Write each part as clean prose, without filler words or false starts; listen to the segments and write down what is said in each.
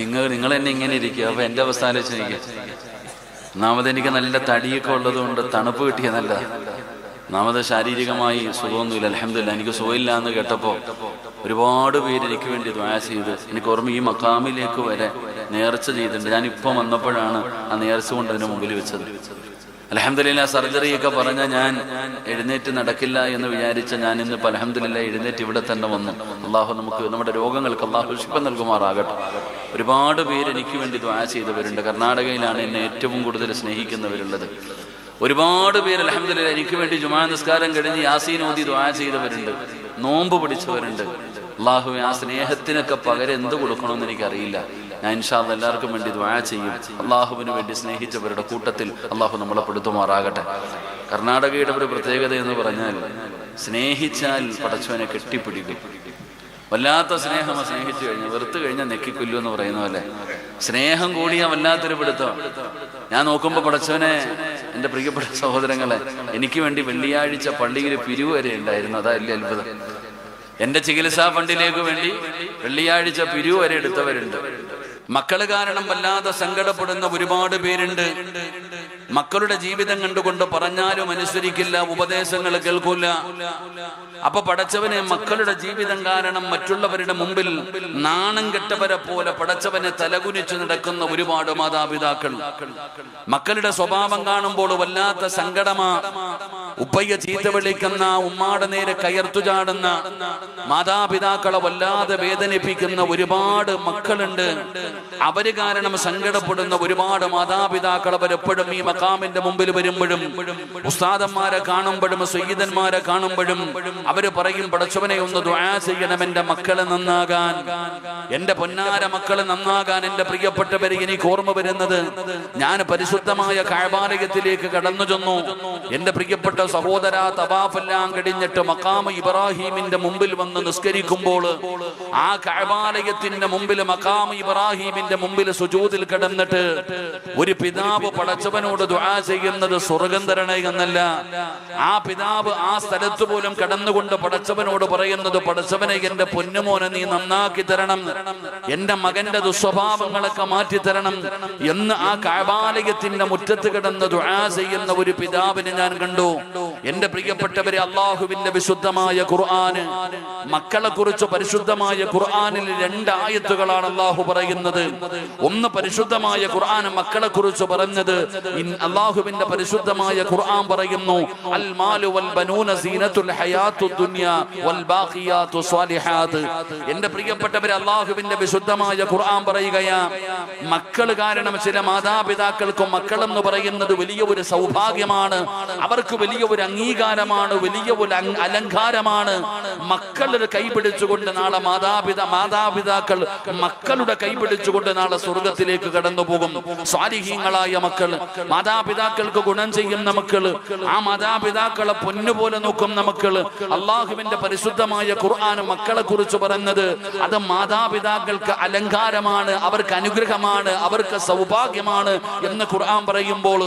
നിങ്ങൾ എന്നെ ഇങ്ങനെ ഇരിക്കുക. അപ്പൊ എൻ്റെ അവസ്ഥ ആലോചിച്ചിരിക്കുക. ഒന്നാമത് എനിക്ക് നല്ല തടിയൊക്കെ ഉള്ളതുകൊണ്ട് തണുപ്പ് കിട്ടിയ നല്ല. ഒന്നാമത് ശാരീരികമായി സുഖമൊന്നുമില്ല, അൽഹംദുലില്ലാ. എനിക്ക് സുഖമില്ല എന്ന് കേട്ടപ്പോൾ ഒരുപാട് പേര് എനിക്ക് വേണ്ടി ദുആ ചെയ്ത്, എനിക്ക് ഓർമ്മ ഈ മഖാമിലേക്ക് വരെ നേർച്ച ചെയ്തിട്ടുണ്ട്. ഞാനിപ്പം വന്നപ്പോഴാണ് ആ നേർച്ച കൊണ്ട് അതിന് മുമ്പിൽ വെച്ചത്. അൽഹംദുലില്ലാ. സർജറിയൊക്കെ പറഞ്ഞാൽ ഞാൻ എഴുന്നേറ്റ് നടക്കില്ല എന്ന് വിചാരിച്ച ഞാൻ ഇന്നിപ്പോൾ അൽഹംദുലില്ലാ എഴുന്നേറ്റ് ഇവിടെ തന്നെ വന്നു. അള്ളാഹു നമുക്ക് നമ്മുടെ രോഗങ്ങൾക്ക് അള്ളാഹു ശിഫ നൽകുമാറാകട്ടെ. ഒരുപാട് പേര് എനിക്ക് വേണ്ടി ദുആ ചെയ്തവരുണ്ട്. കർണാടകയിലാണ് എന്നെ ഏറ്റവും കൂടുതൽ സ്നേഹിക്കുന്നവരുള്ളത്. ഒരുപാട് പേര് അൽഹംദുലില്ലാ എനിക്ക് വേണ്ടി ജുമാ നിസ്കാരം കഴിഞ്ഞ് യാസീൻ ഓതി ദുആ ചെയ്തവരുണ്ട്. നോമ്പ് പിടിച്ചവരുണ്ട്. അള്ളാഹു ആ സ്നേഹത്തിനൊക്കെ പകരം എന്ത് കൊടുക്കണമെന്ന് എനിക്കറിയില്ല. ഞാൻ ഇൻഷാ അല്ലാഹ് എല്ലാവർക്കും വേണ്ടി ദുആ ചെയ്യും. അള്ളാഹുവിന് വേണ്ടി സ്നേഹിച്ചവരുടെ കൂട്ടത്തിൽ അള്ളാഹു നമ്മളെ പെടുത്തുമാറാകട്ടെ. കർണാടകയുടെ ഒരു പ്രത്യേകത എന്ന് പറഞ്ഞാൽ സ്നേഹിച്ചാൽ പടച്ചവനെ കെട്ടിപ്പിടിക്കും. വല്ലാത്ത സ്നേഹം. സ്നേഹിച്ചു കഴിഞ്ഞാൽ വെറുത്ത് കഴിഞ്ഞാൽ നെക്കിക്കൊല്ലു എന്ന് പറയുന്ന പോലെ സ്നേഹം കൂടിയാൽ വല്ലാത്തൊരു പിടുത്തം. ഞാൻ നോക്കുമ്പോൾ പടച്ചവനെ, എൻ്റെ പ്രിയപ്പെട്ട സഹോദരങ്ങളെ, എനിക്ക് വേണ്ടി വെള്ളിയാഴ്ച പള്ളിയിൽ പിരിവ് വരെ ഉണ്ടായിരുന്നു. അതല്ലേ അത്ഭുതം. എൻ്റെ ചികിത്സാ ഫണ്ടിലേക്ക് വേണ്ടി വെള്ളിയാഴ്ച പിരിവ് വരെ എടുത്തവരുണ്ട്. മക്കള് കാരണം വല്ലാതെ സങ്കടപ്പെടുന്ന ഒരുപാട് പേരുണ്ട്. മക്കളുടെ ജീവിതം കണ്ടുകൊണ്ട് പറഞ്ഞാലും അനുസരിക്കില്ല, ഉപദേശങ്ങൾ കേൾക്കൂല. അപ്പൊ പടച്ചവനെ, മക്കളുടെ ജീവിതം കാരണം മറ്റുള്ളവരുടെ മുമ്പിൽ നാണം കെട്ടവരെ പോലെ പടച്ചവനെ തലകുനിച്ചു നടക്കുന്ന ഒരുപാട് മാതാപിതാക്കൾ. മക്കളുടെ സ്വഭാവം കാണുമ്പോൾ വല്ലാത്ത സങ്കടമാ. ഉപ്പയ്യ ചീത്ത വിളിക്കുന്ന, ഉമ്മാടെ നേരെ കയർത്തു ചാടുന്ന മാതാപിതാക്കളെ വല്ലാതെ വേദനിപ്പിക്കുന്ന ഒരുപാട് മക്കളുണ്ട്. അവര് കാരണം സങ്കടപ്പെടുന്ന ഒരുപാട് മാതാപിതാക്കൾ അവരെപ്പോഴും ഈ മഖാമിന്റെ മുമ്പിൽ വരുമ്പോഴും ഉസ്താദന്മാരെ കാണുമ്പോഴും സയ്യിദന്മാരെ കാണുമ്പോഴും അവര് പറയും, പടച്ചവനെ ഒന്ന് ദുആ ചെയ്യണം എന്റെ മക്കളെ നന്നാകാൻ, എന്റെ പൊന്നാര മക്കളെ നന്നാകാൻ. എന്റെ പ്രിയപ്പെട്ടവരെ, എനിക്ക് ഓർമ്മ വരുന്നത്, ഞാൻ പരിശുദ്ധമായ കഅബാലയത്തിലേക്ക് കടന്നു ചെന്നു. എന്റെ പ്രിയപ്പെട്ട സഹോദര, തവാഫെല്ലാം കഴിഞ്ഞിട്ട് മഖാം ഇബ്രാഹിമിന്റെ മുമ്പിൽ വന്ന് നിസ്കരിക്കുമ്പോൾ ആ കഅബാലയത്തിന്റെ മുമ്പിൽ മഖാം ഇബ്രാഹിമിന്റെ മുമ്പിൽ സുജൂദിൽ കിടന്നിട്ട് ഒരു പിതാവ് പടച്ചവനോട് ദുആ ചെയ്യുന്നത് സ്വർഗ്ഗം തരണേ എന്നല്ല. ആ പിതാവ് ആ സ്ഥലത്ത് പോലും കടന്നുകൊണ്ട് പടച്ചവനോട് പറയുന്നത്, പടച്ചവനെ എന്റെ പൊന്നുമോനെ നീ നന്നാക്കി തരണം, എന്റെ മകന്റെ ദുസ്വഭാവങ്ങളൊക്കെ മാറ്റി തരണം എന്ന് ആ കഅബാലയത്തിന്റെ മുറ്റത്ത് കിടന്ന് ദുആ ചെയ്യുന്ന ഒരു പിതാവിനെ ഞാൻ കണ്ടു. എന്റെ പ്രിയപ്പെട്ടവരെ, അള്ളാഹുവിന്റെ വിശുദ്ധമായ ഖുർആന്, മക്കളെ കുറിച്ച് പരിശുദ്ധമായ ഖുർആനിൽ 2 ആയത്തുകളാണ് അള്ളാഹു പറയുന്നത്. ഒന്ന് പരിശുദ്ധമായ ഖുർആൻ മക്കളെ കുറിച്ച് പറഞ്ഞത്, അള്ളാഹുവിന്റെ പരിശുദ്ധമായ ഖുർആൻ പറയുന്നു, അൽ മാലു വൽ ബനൂന സീനത്തുൽ ഹയാത്തുദ് ദുനിയ വൽ ബാഖിയാത്തു സ്വാലിഹാത്ത്. എന്റെ പ്രിയപ്പെട്ടവരെ, അള്ളാഹുവിന്റെ വിശുദ്ധമായ ഖുർആൻ പറയുകയാ, മക്കൾ കാരണം ചില മാതാപിതാക്കൾക്ക് മക്കളെന്ന് പറയുന്നത് വലിയ ഒരു സൗഭാഗ്യമാണ്, അവർക്ക് വലിയ ഒരു അംഗീകാരമാണ്, വലിയ ഒരു അലങ്കാരമാണ്. മക്കളുടെ കൈപിടിച്ചുകൊണ്ട് നാളെ മാതാപിതാക്കൾ മക്കളുടെ കൈപിടിച്ചുകൊണ്ട് നാളെ സ്വർഗത്തിലേക്ക് കടന്നു പോകും. സ്വാലിഹീങ്ങളായ മക്കൾ, മാതാപിതാക്കൾക്ക് ഗുണം ചെയ്യുന്ന മക്കൾ, ആ മാതാപിതാക്കളെ പൊന്നുപോലെ നോക്കുന്ന മക്കൾ. അള്ളാഹുവിന്റെ പരിശുദ്ധമായ ഖുർആൻ മക്കളെ കുറിച്ച് പറഞ്ഞത്, അത് മാതാപിതാക്കൾക്ക് അലങ്കാരമാണ്, അവർക്ക് അനുഗ്രഹമാണ്, അവർക്ക് സൗഭാഗ്യമാണ് എന്ന് ഖുർആൻ പറയുമ്പോൾ,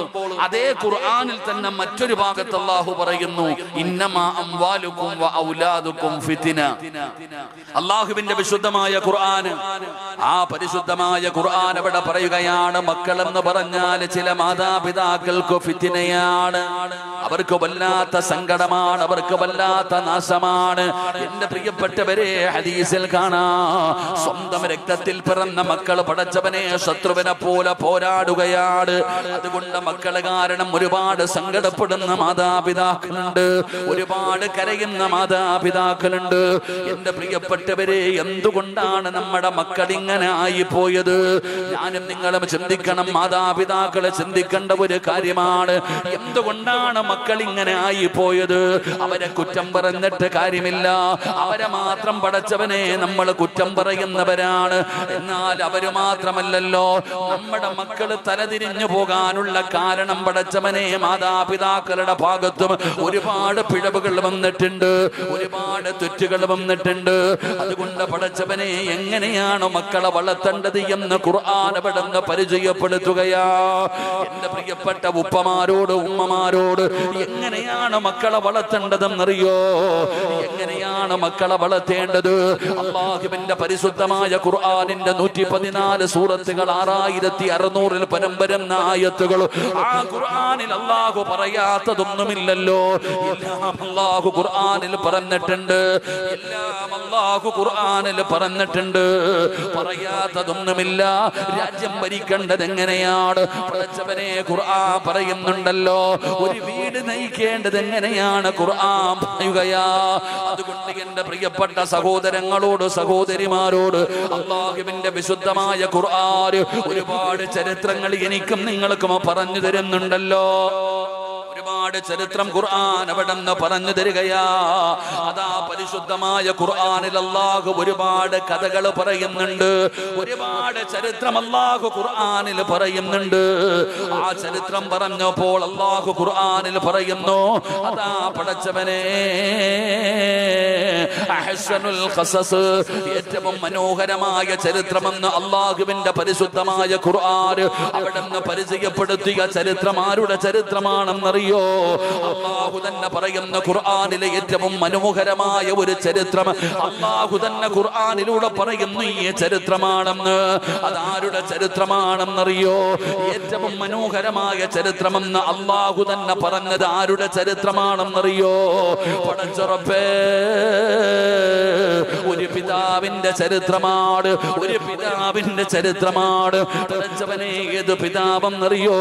അതേ ഖുർആനിൽ തന്നെ മറ്റൊരു ഭാഗത്ത് അള്ളാഹു പറയുന്നു, ഇന്നമാ അംവാലുക്കും വ ഔലാദുക്കും ഫിത്ന. അള്ളാഹുവിന്റെ വിശുദ്ധമായ ഖുർആൻ, ആ പരിശുദ്ധമായ ഖുർആൻ ഇവിടെ പറയുകയാണ്, മക്കളെന്ന് പറഞ്ഞാൽ ചില മാതാപിതാക്കൾക്ക് ഫിത്നയാണ്, അവർക്ക് വല്ലാത്ത സങ്കടമാണ്, അവർക്ക് വല്ലാത്ത നാശമാണ്. എന്റെ പ്രിയപ്പെട്ടവരെ, ഹദീസിൽ കാണാം, സ്വന്തം രക്തത്തിൽ പിറന്ന മക്കൾ പടച്ചവനെ ശത്രുവിനെ പോലെ പോരാടുകയാണ്. അതുകൊണ്ട് മക്കളെ കാരണം ഒരുപാട് സങ്കടപ്പെടുന്ന മാതാപിതാക്കളുണ്ട്, ഒരുപാട് കരയുന്ന മാതാപിതാക്കളുണ്ട്. എന്റെ പ്രിയപ്പെട്ടവരെ, എന്തുകൊണ്ടാണ് നമ്മുടെ മക്കൾ ഇങ്ങനെ ആയിപ്പോയത്? ഞാനും നിങ്ങളും ചിന്തിക്കണം, മാതാപിതാക്കളെ ചിന്തിക്കേണ്ട ഒരു കാര്യമാണ്. എന്തുകൊണ്ടാണ് മക്കൾ ഇങ്ങനെ ആയിപ്പോയത്? അവരെ കുറ്റം പറഞ്ഞിട്ട് കാര്യമില്ല, അവരെ മാത്രം പടച്ചവനെ നമ്മൾ കുറ്റം പറയുന്നവരാണ്. എന്നാൽ അവര് മാത്രമല്ലല്ലോ, നമ്മുടെ മക്കൾ തലതിരിഞ്ഞു പോകാനുള്ള കാരണം പടച്ചവനെ മാതാപിതാക്കളുടെ ഭാഗത്തും ഒരുപാട് പിഴവുകൾ വന്നിട്ടുണ്ട്, ഒരുപാട് തെറ്റുകൾ വന്നിട്ടുണ്ട്. അതുകൊണ്ട് പടച്ചവനെ, എങ്ങനെയാണ് മക്കളെ വളർത്തേണ്ടത് എന്ന് ഖുർആൻ ഇവിടെ പരിചയപ്പെടുത്തുകയാ. എന്റെ പ്രിയപ്പെട്ട ഉപ്പമാരോട് ഉമ്മമാരോട് എങ്ങനെയാണ് മക്കളെ വളർത്തേണ്ടതെന്നറിയോ? എങ്ങനെയാണ് മക്കളെ വളർത്തേണ്ടത്? അല്ലാഹുവിന്റെ പരിശുദ്ധമായ ഖുർആനിന്റെ 114 സൂറത്തുകൾ, 6600 പരം വരുന്ന ആയത്തുകൾ. ആ ഖുർആനിൽ അല്ലാഹു പറയാത്തതൊന്നുമില്ലല്ലോ. എല്ലാം അല്ലാഹു ഖുർആനിൽ പറഞ്ഞിട്ടുണ്ട്. എല്ലാം അല്ലാഹു ഖുർആനിൽ പറഞ്ഞിട്ടുണ്ട്. പറയാത്തതൊന്നുമില്ല. രാജ്യം ഭരിക്കേണ്ടത് എങ്ങനെയാണ് പഠിച്ചവനെ ഖുർആൻ പറയുന്നുണ്ടല്ലോ. ഒരു വീട് നയിക്കേണ്ടത് എങ്ങനെയാണ് ഖുർആൻ പറയുകയാ. അതുകൊണ്ട് എന്റെ പ്രിയപ്പെട്ട സഹോദരങ്ങളോട് സഹോദരിമാരോട് അല്ലാഹുവിന്റെ വിശുദ്ധമായ ഖുർആൻ ഒരുപാട് ചരിത്രങ്ങൾ എനിക്കും നിങ്ങൾക്കും പറഞ്ഞു തരുന്നുണ്ടല്ലോ. ഒരുപാട് ചരിത്രം ഖുർആൻ അവിടെ നിന്ന് പറഞ്ഞു തരികയാ. അതാ പരിശുദ്ധമായ ഖുർആനിൽ അല്ലാഹു ഒരുപാട് കഥകൾ പറയുന്നുണ്ട്. ഒരുപാട് ചരിത്രം അല്ലാഹു ഖുർആനിൽ പറയുന്നുണ്ട്. ആ ചരിത്രം പറഞ്ഞപ്പോൾ അല്ലാഹു ഖുർആനിൽ പറയുന്നു, അതാ പടച്ചവനെ അഹ്സനുൽ ഖസസ്, ഏറ്റവും മനോഹരമായ ചരിത്രമെന്ന് അല്ലാഹുവിന്റെ പരിശുദ്ധമായ ഖുർആൻ അവിടെ നിന്ന് പരിചയപ്പെടുത്തിയ ചരിത്രം ആരുടെ ചരിത്രമാണെന്നറിയോ? അല്ലാഹു തന്നെ പറയുന്ന ഖുർആനിലെ ഏറ്റവും മനോഹരമായ ഒരു ചരിത്രം അല്ലാഹു തന്നെ ഖുർആനിലൂടെ പറയുന്നു ഈ ചരിത്രമാണെന്ന്. അതാരുടെ ചരിത്രമാണെന്നറിയോ? ഏറ്റവും മനോഹരമായ ചരിത്രമെന്ന് അല്ലാഹു തന്നെ പറഞ്ഞത് ആരുടെ ചരിത്രമാണെന്നറിയോ? പടച്ചറപ്പേ, ഒരു പിതാവിന്റെ ചരിത്രമാണ്. ഒരു പിതാവിന്റെ ചരിത്രമാണ്. പടച്ചവനെ, ഏത് പിതാവെന്നറിയോ?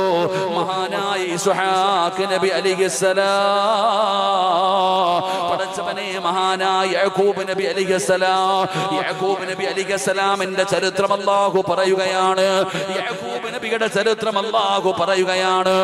മഹാനായ ഇസ്ഹാഖ് നബി അലൈഹിസ്സലാം. പടച്ചവനെ, മഹാനായ യാക്കൂബ് നബി അലൈഹിസ്സലാം. യാക്കൂബ് നബി അലൈഹിസ്സലാമിന്റെ ചരിത്രം അല്ലാഹു പറയുകയാണ്. യാക്കൂബ് നബിയുടെ ചരിത്രം അല്ലാഹു പറയുകയാണ്.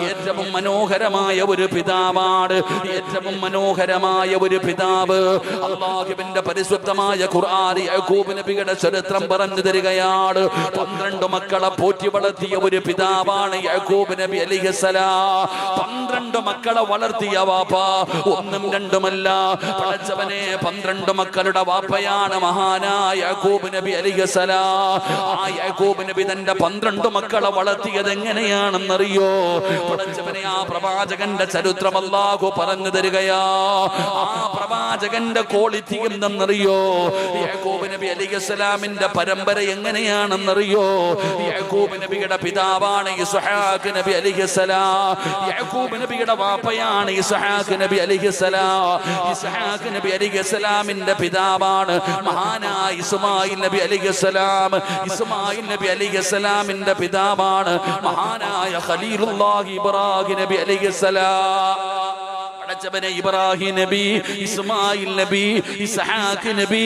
ഏറ്റവും മനോഹരമായ ഒരു പിതാവാണ്. ഏറ്റവും മനോഹരമായ ഒരു പിതാവ്. അല്ലാഹുവിന്റെ പരിശുദ്ധമായ ഖുർആൻ യാക്കൂബ് നബിയുടെ ചരിത്രം പറഞ്ഞു തരികയാണ്. 12 മക്കളെ പോറ്റി വളർത്തിയ ഒരു പിതാവാണ് യാക്കൂബ് നബി അലൈഹിസ്സലാം. 12 മക്കളെ വളർത്തിയ വാപ്പ, ഒന്നും രണ്ടുമല്ല. പടച്ചവനെ, 12 മക്കളുടെ വാപ്പയാണ് മഹാനായ യാക്കൂബ് നബി അലൈഹിസ്സലാം. ആ യാക്കൂബ് നബി തന്റെ 12 മക്കളെ വളർത്തിയത് എങ്ങനെയാണെന്നറിയോ? പടച്ചവനെ, ആ പ്രവാചകന്റെ ചരിത്രം അല്ലാഹു പറഞ്ഞു തരികയാ. ആ പ്രവാചകന്റെ ക്വാളിറ്റി എന്തെന്നറിയോ? യാക്കൂബ് നബി അലൈഹിസ്സലാമിന്റെ പരമ്പര എങ്ങനെയാണെന്നറിയോ? യാക്കൂബ് നബിയുടെ പിതാവാണ് ഇസ്ഹാഖ് നബി അലൈഹിസ്സലാം. യാക്കൂബ് നബിയുടെ വാപ്പയാണ് ഇസ്ഹാഖ് നബി അലൈഹിസ്സലാം. ഇസ്ഹാഖ് നബി അലൈഹിസ്സലാമിന്റെ പിതാവാണ് മഹാനായ ഇസ്മായിൽ നബി അലൈഹിസ്സലാം. ഇസ്മായിൽ നബി അലൈഹിസ്സലാമിന്റെ പിതാവാണ് മഹാനായ ഖലീലുല്ലാഹി ഇബ്രാഹിം നബി അലൈഹിസ്സലാം. ഇബ്രാഹിം നബി, ഇസ്മായിൽ നബി, ഇസ്ഹാഖ് നബി,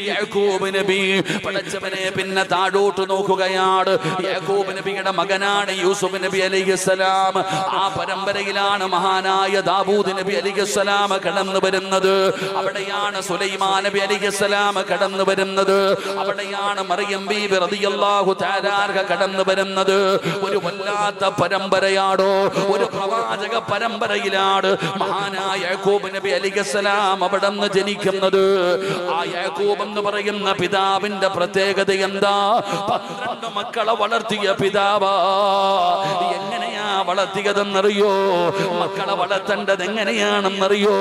യാക്കൂബ് നബി. പടച്ചവനെ, പിന്നെ താഴോട്ട് നോക്കുകയാണ്. യാക്കൂബ് നബിയുടെ മകനാണ് യൂസുഫ് നബി അലൈഹിസ്സലാം. ആ പരമ്പരയിലാണ് മഹാനായ ദാവൂദ് നബി അലൈഹിസ്സലാം കടന്നു വരുന്നത്. അവിടെയാണ് സുലൈമാൻ നബി അലൈഹിസ്സലാം കടന്നു വരുന്നത്. അവിടെയാണ് മറിയം ബീബി റളിയല്ലാഹു തആല അൻഹ കടന്നു വരുന്നത്. ഒരു വല്ലാത്ത പരമ്പരയാണോ? ഒരു പ്രവാചക പരമ്പരയിലാണ് യാക്കൂബ് നബി അലൈഹിസ്സലാം അവിടെ നിന്ന് ജനിക്കുന്നത്. ആ യാക്കൂബ് എന്ന് പറയുന്ന പിതാവിന്റെ പ്രത്യേകത എന്താ? 12 മക്കളെ വളർത്തിയ പിതാവാ. എങ്ങനെയാ വളർത്തിയതെന്നറിയോ? മക്കളെ വളർത്തേണ്ടത് എങ്ങനെയാണെന്നറിയോ?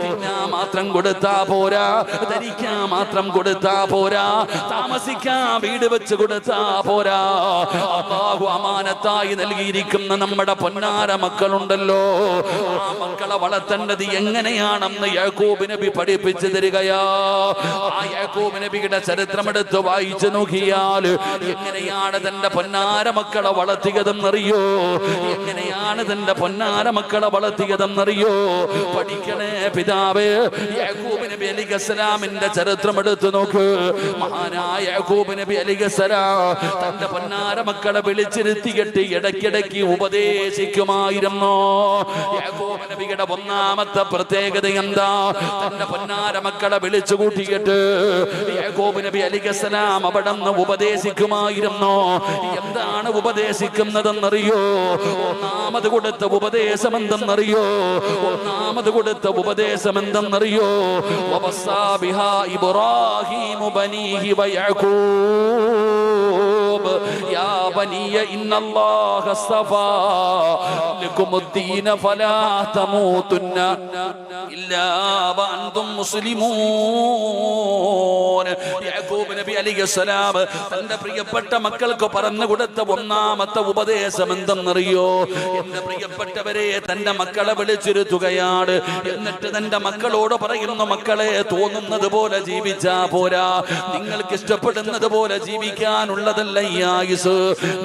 തിന്നാൻ മാത്രം കൊടുത്താ പോരാ, ധരിക്കാൻ മാത്രം കൊടുത്താ പോരാ, താമസിക്കാൻ വീട് വെച്ച് കൊടുത്താ പോരാ. അല്ലാഹു അമാനത്തായി നൽകിയിരിക്കുന്ന നമ്മുടെ പൊന്നാര മക്കളുണ്ടല്ലോ, ആ മക്കളെ വളർത്തേണ്ടത് എങ്ങനെയാണെന്ന് യാക്കൂബ് നബി പഠിപ്പിച്ചു തരികയാ. ആ യാക്കൂബ് നബിയുടെ ചരിത്രമെടുത്ത് വായിച്ചു നോക്കിയാൽ എങ്ങനെയാണ് തന്റെ പൊന്നാര മക്കളെ വളർത്തിയതെന്നറിയോ? എങ്ങനെയാണ് തന്റെ പൊന്നാര മക്കളെ വളർത്തിയതെന്നറിയോ? പഠിക്കണേ പിതാവേ. യാക്കൂബ് നബി അലൈഹിസ്സലാമിന്റെ ചരിത്രമെടുത്ത് നോക്ക്. മഹാനായ യാക്കൂബ് നബി അലൈഹിസ്സലാം തന്റെ പൊന്നാര മക്കളെ വിളിച്ചിരുത്തിയിട്ട് ഇടയ്ക്കിടയ്ക്ക് ഉപദേശിക്കുമായിരുന്നു. യാക്കൂബ് നബിയുടെ ഒന്നാമത്തെ പ്രത്യേകത എന്താ? തന്റെ പൊന്നാര മക്കളെ വിളിച്ചു കൂട്ടിയിട്ട് യാക്കൂബ് നബി അലൈഹിസ്സലാം അവിടെ നിന്ന് ഉപദേശിക്കുമായിരുന്നു. എന്താണ് ഉപദേശിക്കുന്നതെന്നറിയോ? ഒന്നാമത് കൊടുത്ത ഉപദേശം എന്തെന്നറിയോ? ഒന്നാമത് കൊടുത്ത ഉപദേശം എന്തെന്നറിയോ? വവസ്സാ ബിഹാ ഇബ്രാഹീമു ബനീഹി വയഅഖൂബ് യാ ബനിയ ഇന്നല്ലാഹ അസ്തഫാ ലകുമുദ്ദീന ഫലാ തമൂതുന്ന ഇല്ലാ വഅൻതും മുസ്ലിമൂൻ. യാക്കൂബ് നബി അലൈഹിസ്സലാം തന്റെ പ്രിയപ്പെട്ട മക്കൾക്ക് പറഞ്ഞു കൊടുത്ത ഒന്നാമത്തെ ഉപദേശം എന്തെന്നറിയോ? എന്റെ പ്രിയപ്പെട്ടവരെ, തന്റെ മക്കളെ വിളിച്ചിരുത്തുകയാണ്. എന്നിട്ട് തന്റെ മക്കളോട് പറയുന്നു, മക്കളെ, തോന്നുന്നത് പോലെ ജീവിച്ചാ പോരാ, നിങ്ങൾക്ക് ഇഷ്ടപ്പെടുന്നത് പോലെ ജീവിക്കാനുള്ളതല്ല ഈ ആയുസ്.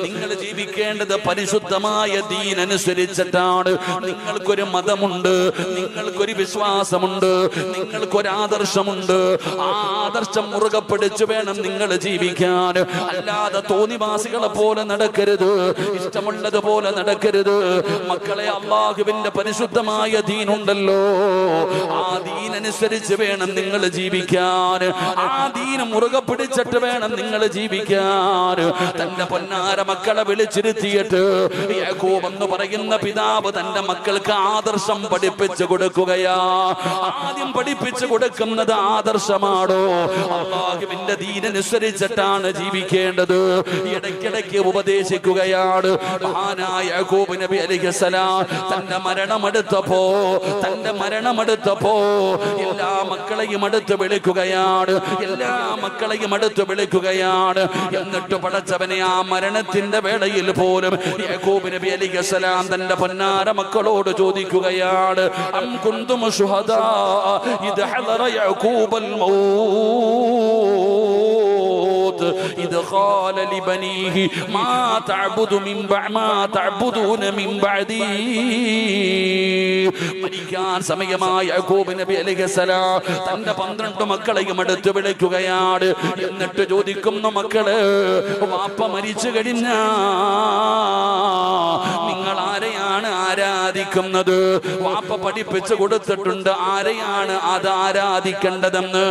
നിങ്ങൾ ജീവിക്കേണ്ടത് പരിശുദ്ധമായ ദീൻ അനുസരിച്ചിട്ടാണ്. നിങ്ങൾക്കൊരു മതമുണ്ട്, നിങ്ങൾക്കൊരു വിശ്വാസമുണ്ട്, നിങ്ങൾക്കൊരാദർശമുണ്ട്. ആ ആദർശം മുറുകെ പിടിച്ചു വേണം നിങ്ങൾ ജീവിക്കാൻ. അല്ലാതെ തോന്നിവാസികളെ പോലെ നടക്കരുത്, ഇഷ്ടമുള്ളതുപോലെ നടക്കരുത്. മക്കളെ, അള്ളാഹുവിന്റെ പരിശുദ്ധമായ ദീനുണ്ടല്ലോ, ആ ദീനനുസരിച്ച് വേണം നിങ്ങൾ ജീവിക്കാൻ. ആ ദീന് മുറുകെ പിടിച്ചിട്ട് വേണം നിങ്ങൾ ജീവിക്കാൻ. തന്റെ പൊന്നാര മക്കളെ വിളിച്ചിരുത്തിയിട്ട് യാക്കൂബ് എന്ന് പറയുന്ന പിതാവ് തന്റെ മക്കൾക്ക് ആദർശം പഠിപ്പിച്ചു കൊടുക്കുകയാ. ആദ്യം പഠിപ്പിച്ചു കൊടുക്കുന്നത് ആദർശമാണോ? അള്ളാഹുവിന്റെ ദീനനുസരിച്ചിട്ടാണ് ജീവിക്കേണ്ടത്. ഇടയ്ക്കിടയ്ക്ക് ഉപദേശിക്കുകയാണ്. മഹാനായ യാക്കൂബ് നബി അലൈഹിസ്സലാം തന്റെ മരണമെടുത്തപ്പോ എല്ലാ മക്കളെയും അടുത്ത് വിളിക്കുകയാണ്. എന്നിട്ട് പടച്ചവനെ, ആ മരണത്തിന്റെ വേളയിൽ പോലും യാക്കൂബ് നബി അലൈഹിസ്സലാം തന്റെ പൊന്നാര മക്കളോട് ചോദിക്കുകയാണ്, അം കുന്തും ശുഹദാ ഇദ് ഹദറ യാക്കൂബൽ മൗത്ത് ഇദ് ഖാല ലിബനീഹി മാ തഅബുദൂന മിൻ ബഅദി. മരിക്കാൻ സമയമായ യാക്കൂബ് നബി അലൈഹിസ്സലാം തന്റെ 12 മക്കളെയും അടുത്ത് വിളിക്കുകയാണ്. എന്നിട്ട് ചോദിക്കുന്നു, മക്കള്, വാപ്പ മരിച്ചു കഴിഞ്ഞാ നിങ്ങൾ ആരെയാണ് ആരാധിക്കുന്നത്? വാപ്പ പഠിപ്പിച്ചു കൊടുത്തിട്ടുണ്ട് ആരെയാണ് അത് ആരാധിക്കേണ്ടതെന്ന്.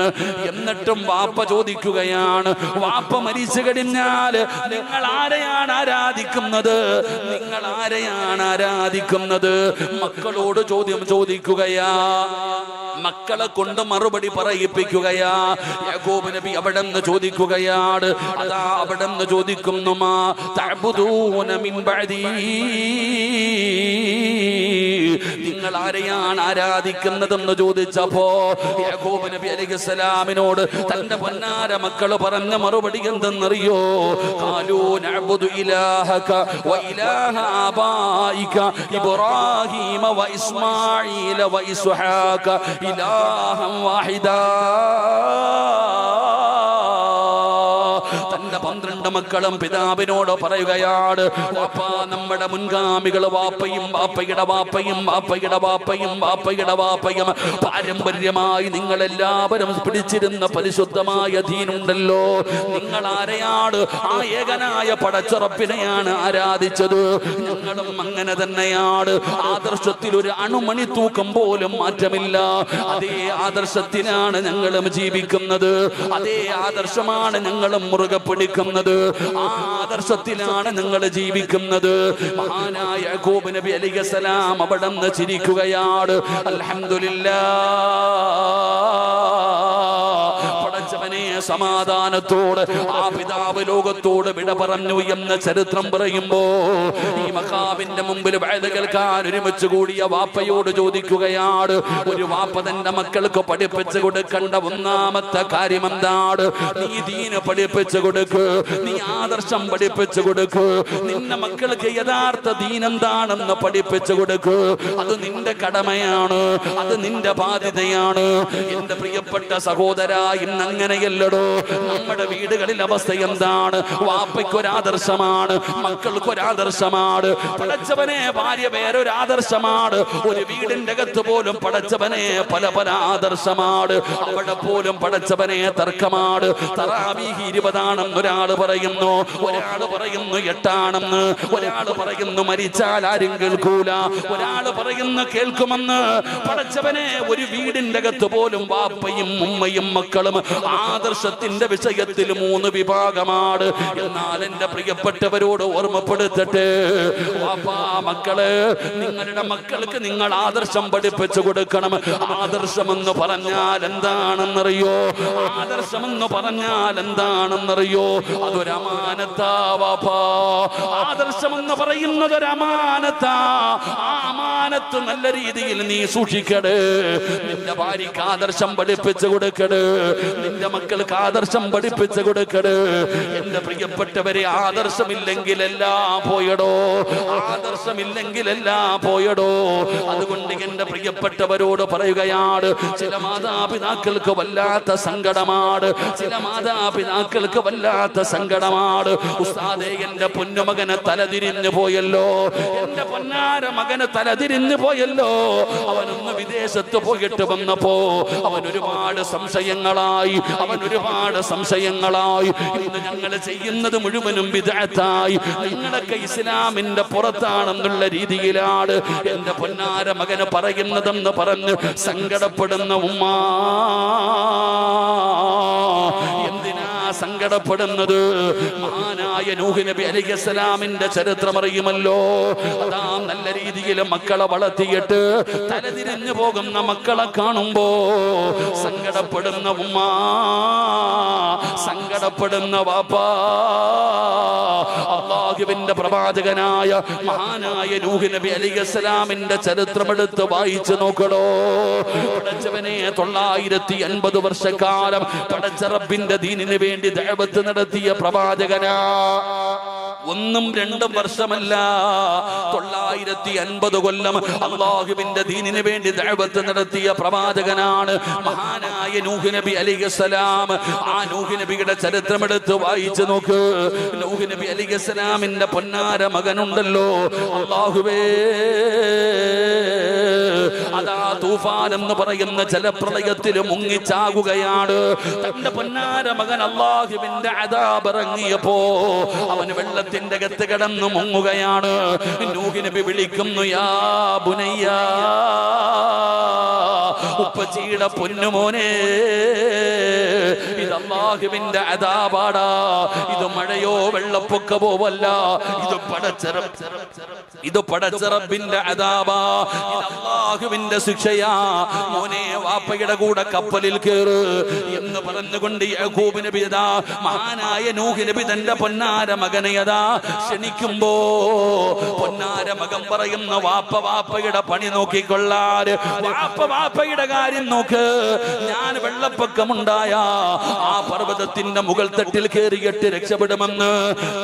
എന്നിട്ടും വാപ്പ ചോദിക്കുകയാണ്, വാപ്പ മരിച്ചു കഴിഞ്ഞാൽ നിങ്ങൾ ആരെയാണ് ആരാധിക്കുന്നത്? നിങ്ങൾ ആരെയാണ് ആരാധിക്കുന്നത്? മക്കളോട് ചോദ്യം ചോദിക്കുകയാ, മക്കളെ കൊണ്ട് മറുപടി പറയിപ്പിക്കുകയാ. യാക്കൂബ് നബി അവിടെ നിന്ന് ചോദിക്കുകയാണ്, അതാ അവിടെ നിന്ന് ചോദിക്കുന്നു, മാ തഅബുദൂന മിൻ ബഅദി, നിങ്ങൾ ആരെയാണ് ആരാധിക്കുന്നതെന്ന് ചോദിച്ചപ്പോ യാക്കൂബ് നബി അലൈഹിസ്സലാമിനോട് തന്റെ പൊന്നാര മക്കൾ പറഞ്ഞ മറുപടി എന്തെന്നറിയോ? ഖാലൂ നഅബുദു ഇലാഹക വ ഇലാഹ ആബായിക ഇബ്രാഹീമ വ ഇസ്മാഈല വ ഇസ്ഹാഖ ഇലാഹൻ വാഹിദാ. തന്റെ 12 മക്കളും പിതാവിനോട് പറയുകയാണ്, വാപ്പാ, നമ്മുടെ മുൻഗാമികൾ വാപ്പയും വാപ്പയുടെ വാപ്പയും വാപ്പയുടെ വാപ്പയും വാപ്പയുടെ വാപ്പയും പാരമ്പര്യമായി നിങ്ങൾ എല്ലാവരും പിടിച്ചിരുന്ന പരിശുദ്ധമായ ദീനുണ്ടല്ലോ, നിങ്ങൾ ആരെയാണ്? ആ ഏകനായ പടച്ചുറപ്പിനെയാണ് ആരാധിച്ചത്. ഞങ്ങളും അങ്ങനെ തന്നെയാണ്. ആദർശത്തിൽ ഒരു അണുമണി തൂക്കം പോലും മാറ്റമില്ല. അതേ ആദർശത്തിനാണ് ഞങ്ങളും ജീവിക്കുന്നത്. അതേ ആദർശമാണ് ഞങ്ങളും മുറുകെ പിടിക്കുന്നത്. ആ ആദർശത്തിലാണ് നിങ്ങൾ ജീവിക്കുന്നത്. മഹാനായ യാക്കൂബ് നബി അലൈഹിസ്സലാം അവിടെ നിന്ന് ചിരിക്കുകയാണ്. അൽഹംദുലില്ലാഹ്, പടച്ചവനെ, സമാധാനത്തോട് ആ പിതാവ് ലോകത്തോട് വിട പറഞ്ഞു എന്ന ചരിത്രം പറയുമ്പോ ഈ മഖാമിന്റെ മുമ്പിൽ വഅദ കേൾക്കാൻ ഒരുമിച്ച് കൂടിയ വാപ്പയോട് ചോദിക്കുകയാണ്, ഒരു വാപ്പ തന്റെ മക്കൾക്ക് പഠിപ്പിച്ചു കൊടുക്കേണ്ട ഒന്നാമത്തെ കാര്യം എന്താണ്? നീ ദീന് പഠിപ്പിച്ചു കൊടുക്ക്, നീ ആദർശം പഠിപ്പിച്ചു കൊടുക്ക്, നിന്റെ മക്കൾക്ക് യഥാർത്ഥ ദീൻ എന്താണെന്ന് പഠിപ്പിച്ചു കൊടുക്ക്. അത് നിന്റെ കടമയാണ്, അത് നിന്റെ ബാധ്യതയാണ്. എന്റെ പ്രിയപ്പെട്ട സഹോദര, ഇന്ന് അങ്ങനെയല്ലടോ. നമ്മുടെ വീടുകളിൽ അവസ്ഥ എന്താണ്? വാപ്പയ്ക്കൊരാദർശമാണ്, മക്കൾക്കൊരാദർശമാണ്. പടച്ചവനെ, ഭാര്യ വേറൊരാദർശമാണ്. ഒരു വീടിന്റെ അകത്ത് പോലും പടച്ചവനെ പല പല ആദർശമാണ്. അവിടെ പോലും പടച്ചവനെ തർക്കമാണ്. തറാവീഹ് 20 ആണെന്ന് ഒരാൾ പറയുന്നു, ഒരാൾ പറയുന്നു 8 ആണെന്ന്, ഒരാൾ പറയുന്നു മരിച്ചാൽ ആരും കേൾക്കൂല, ഒരാൾ പറയുന്നു കേൾക്കുമെന്ന്. പടച്ചവനെ, ഒരു വീടിന്റെ അകത്ത് പോലും വാപ്പയും ഉമ്മയും മക്കളും ആദർശ ആദർശത്തിന്റെ വിഷയത്തിൽ 3 വിഭാഗമാണ്. എന്നാൽ എന്റെ പ്രിയപ്പെട്ടവരോട് ഓർമ്മപ്പെടുത്തട്ടെ, വാപ്പാ മക്കള്, നിങ്ങളുടെ മക്കൾക്ക് നിങ്ങൾ ആദർശം പഠിപ്പിച്ചു കൊടുക്കണം. ആദർശമെന്ന് പറഞ്ഞാൽ എന്താണെന്നറിയോ? ആദർശമെന്ന് പറഞ്ഞാൽ എന്താണെന്നറിയോ? അതൊരു അമാനത്താ വാപ്പാ. ആദർശമെന്ന് പറയുന്നത് ഒരു അമാനത്താ. ആ അമാനത്ത് നല്ല രീതിയിൽ നീ സൂക്ഷിക്കട്. നിന്റെ ഭാര്യക്ക് ആദർശം പഠിപ്പിച്ചു കൊടുക്കട്. നിന്റെ മക്കൾക്ക് ആദർശം പഠിപ്പിച്ചു കൊടുക്കട്. എന്റെ പ്രിയപ്പെട്ടവരെ, ആദർശമില്ലെങ്കിലെല്ലാം പോയടോ. ആദർശമില്ലെങ്കിലെല്ലാം പോയടോ. അതുകൊണ്ട് എന്റെ പ്രിയപ്പെട്ടവരോട് പറയുകയാണ്, ചില മാതാപിതാക്കൾക്ക് വല്ലാത്ത സങ്കടമാണ്. ചില മാതാപിതാക്കൾക്ക് വല്ലാത്ത സങ്കടമാണ്. ഉസ്താദേ, എന്റെ പൊന്നുമകനെ തലതിരിഞ്ഞു പോയല്ലോ, എന്റെ പൊന്നാര മകന് തലതിരിഞ്ഞു പോയല്ലോ. അവനൊന്ന് വിദേശത്ത് പോയിട്ട് വന്നപ്പോ അവൻ ഒരുപാട് സംശയങ്ങളായി. ഇന്ന് ഞങ്ങൾ ചെയ്യുന്നത് മുഴുവനും ബിദ്അത്തായി. നിങ്ങളൊക്കെ ഇസ്ലാമിന്റെ പുറത്താണെന്നുള്ള രീതിയിലാണ് എന്റെ പൊന്നാര മകന് പറയുന്നതെന്ന് പറഞ്ഞ് സങ്കടപ്പെടുന്ന ഉമ്മ. എന്തിനാ സങ്കടപ്പെടുന്നത്? മഹാനായ നൂഹ് നബി അലൈഹിസ്സലാമിന്റെ ചരിത്രം അറിയുമല്ലോ. അതാ നല്ല രീതിയിൽ മക്കളെ വളർത്തിയിട്ട് തലതിരിഞ്ഞു പോകുന്ന മക്കളെ കാണുമ്പോ സങ്കടപ്പെടുന്ന ഉമ്മ, സങ്കടപ്പെടുന്ന വാപ്പാ. അല്ലാഹുവിന്റെ പ്രവാചകനായ മഹാനായ നൂഹ് നബി അലൈഹിസ്സലാമിന്റെ ചരിത്രമെടുത്ത് വായിച്ചു നോക്കടോ. പടച്ചവനെ 950 വർഷക്കാലം പടച്ച റബ്ബിന്റെ ദീനിന് വേണ്ടി ദഅവത്ത് നടത്തിയ പ്രവാചകനാ. 1 2 വർഷമല്ല, 950 കൊല്ലം അല്ലാഹുവിന്റെ ദീനിന് വേണ്ടി ദഅവത്ത് നടത്തിയ പ്രവാചകനാണ് മഹാനായ നൂഹ് നബി അലൈഹിസ്സലാം. ആ നൂഹ് നബിയുടെ ചരിത്രമെടുത്ത് വായിച്ചു നോക്ക്. നൂഹ് നബി അലൈഹിസ്സലാമിന്റെ പൊന്നാര മകനുണ്ടല്ലോ, അല്ലാഹുവേ, അതാ തൂഫാൻ എന്ന് പറയുന്ന ജലപ്രളയത്തിൽ മുങ്ങിച്ചാകുകയാണ്. തന്റെ പൊന്നാര മകൻ അല്ലാഹുവിന്റെ അദാബ് ഇറങ്ങിയപ്പോ അവന് വെള്ളത്തിന്റെ അകത്ത് കിടന്ന് മുങ്ങുകയാണ്. നൂഹ് നബി വിളിക്കുന്നു, യാ ബുനയ്യ, ഉപ്പച്ചിയുടെ പൊന്നുമോനെ, ഇത് അല്ലാഹുവിന്റെ അദാബാടാ. ഇത് മഴയോ വെള്ളപ്പൊക്കമോ അല്ല, ഇത് പടച്ച റബ്ബിന്റെ അദാബാ. ഇത് അല്ലാഹുവിന്റെ ശിക്ഷയാ. മോനെ, വാപ്പയുടെ കൂടെ കപ്പലിൽ കേറ് എന്ന് പറഞ്ഞുകൊണ്ട് യാക്കൂബ് നബി അതാ മഹാനായ നൂഹ് നബി തന്റെ പൊന്നാര മകനെ അതാ ക്ഷണിക്കുമ്പോ പൊന്നാര മകൻ പറയുന്ന, വാപ്പയുടെ പണി നോക്കിക്കൊള്ളാൻ, വാപ്പയുടെ കാര്യം നോക്ക്. ഞാൻ വെള്ളപ്പൊക്കമുണ്ടായ ആ പർവ്വതത്തിന്റെ മുകൾ തട്ടിൽ കയറിയിട്ട് രക്ഷപ്പെടുമെന്ന്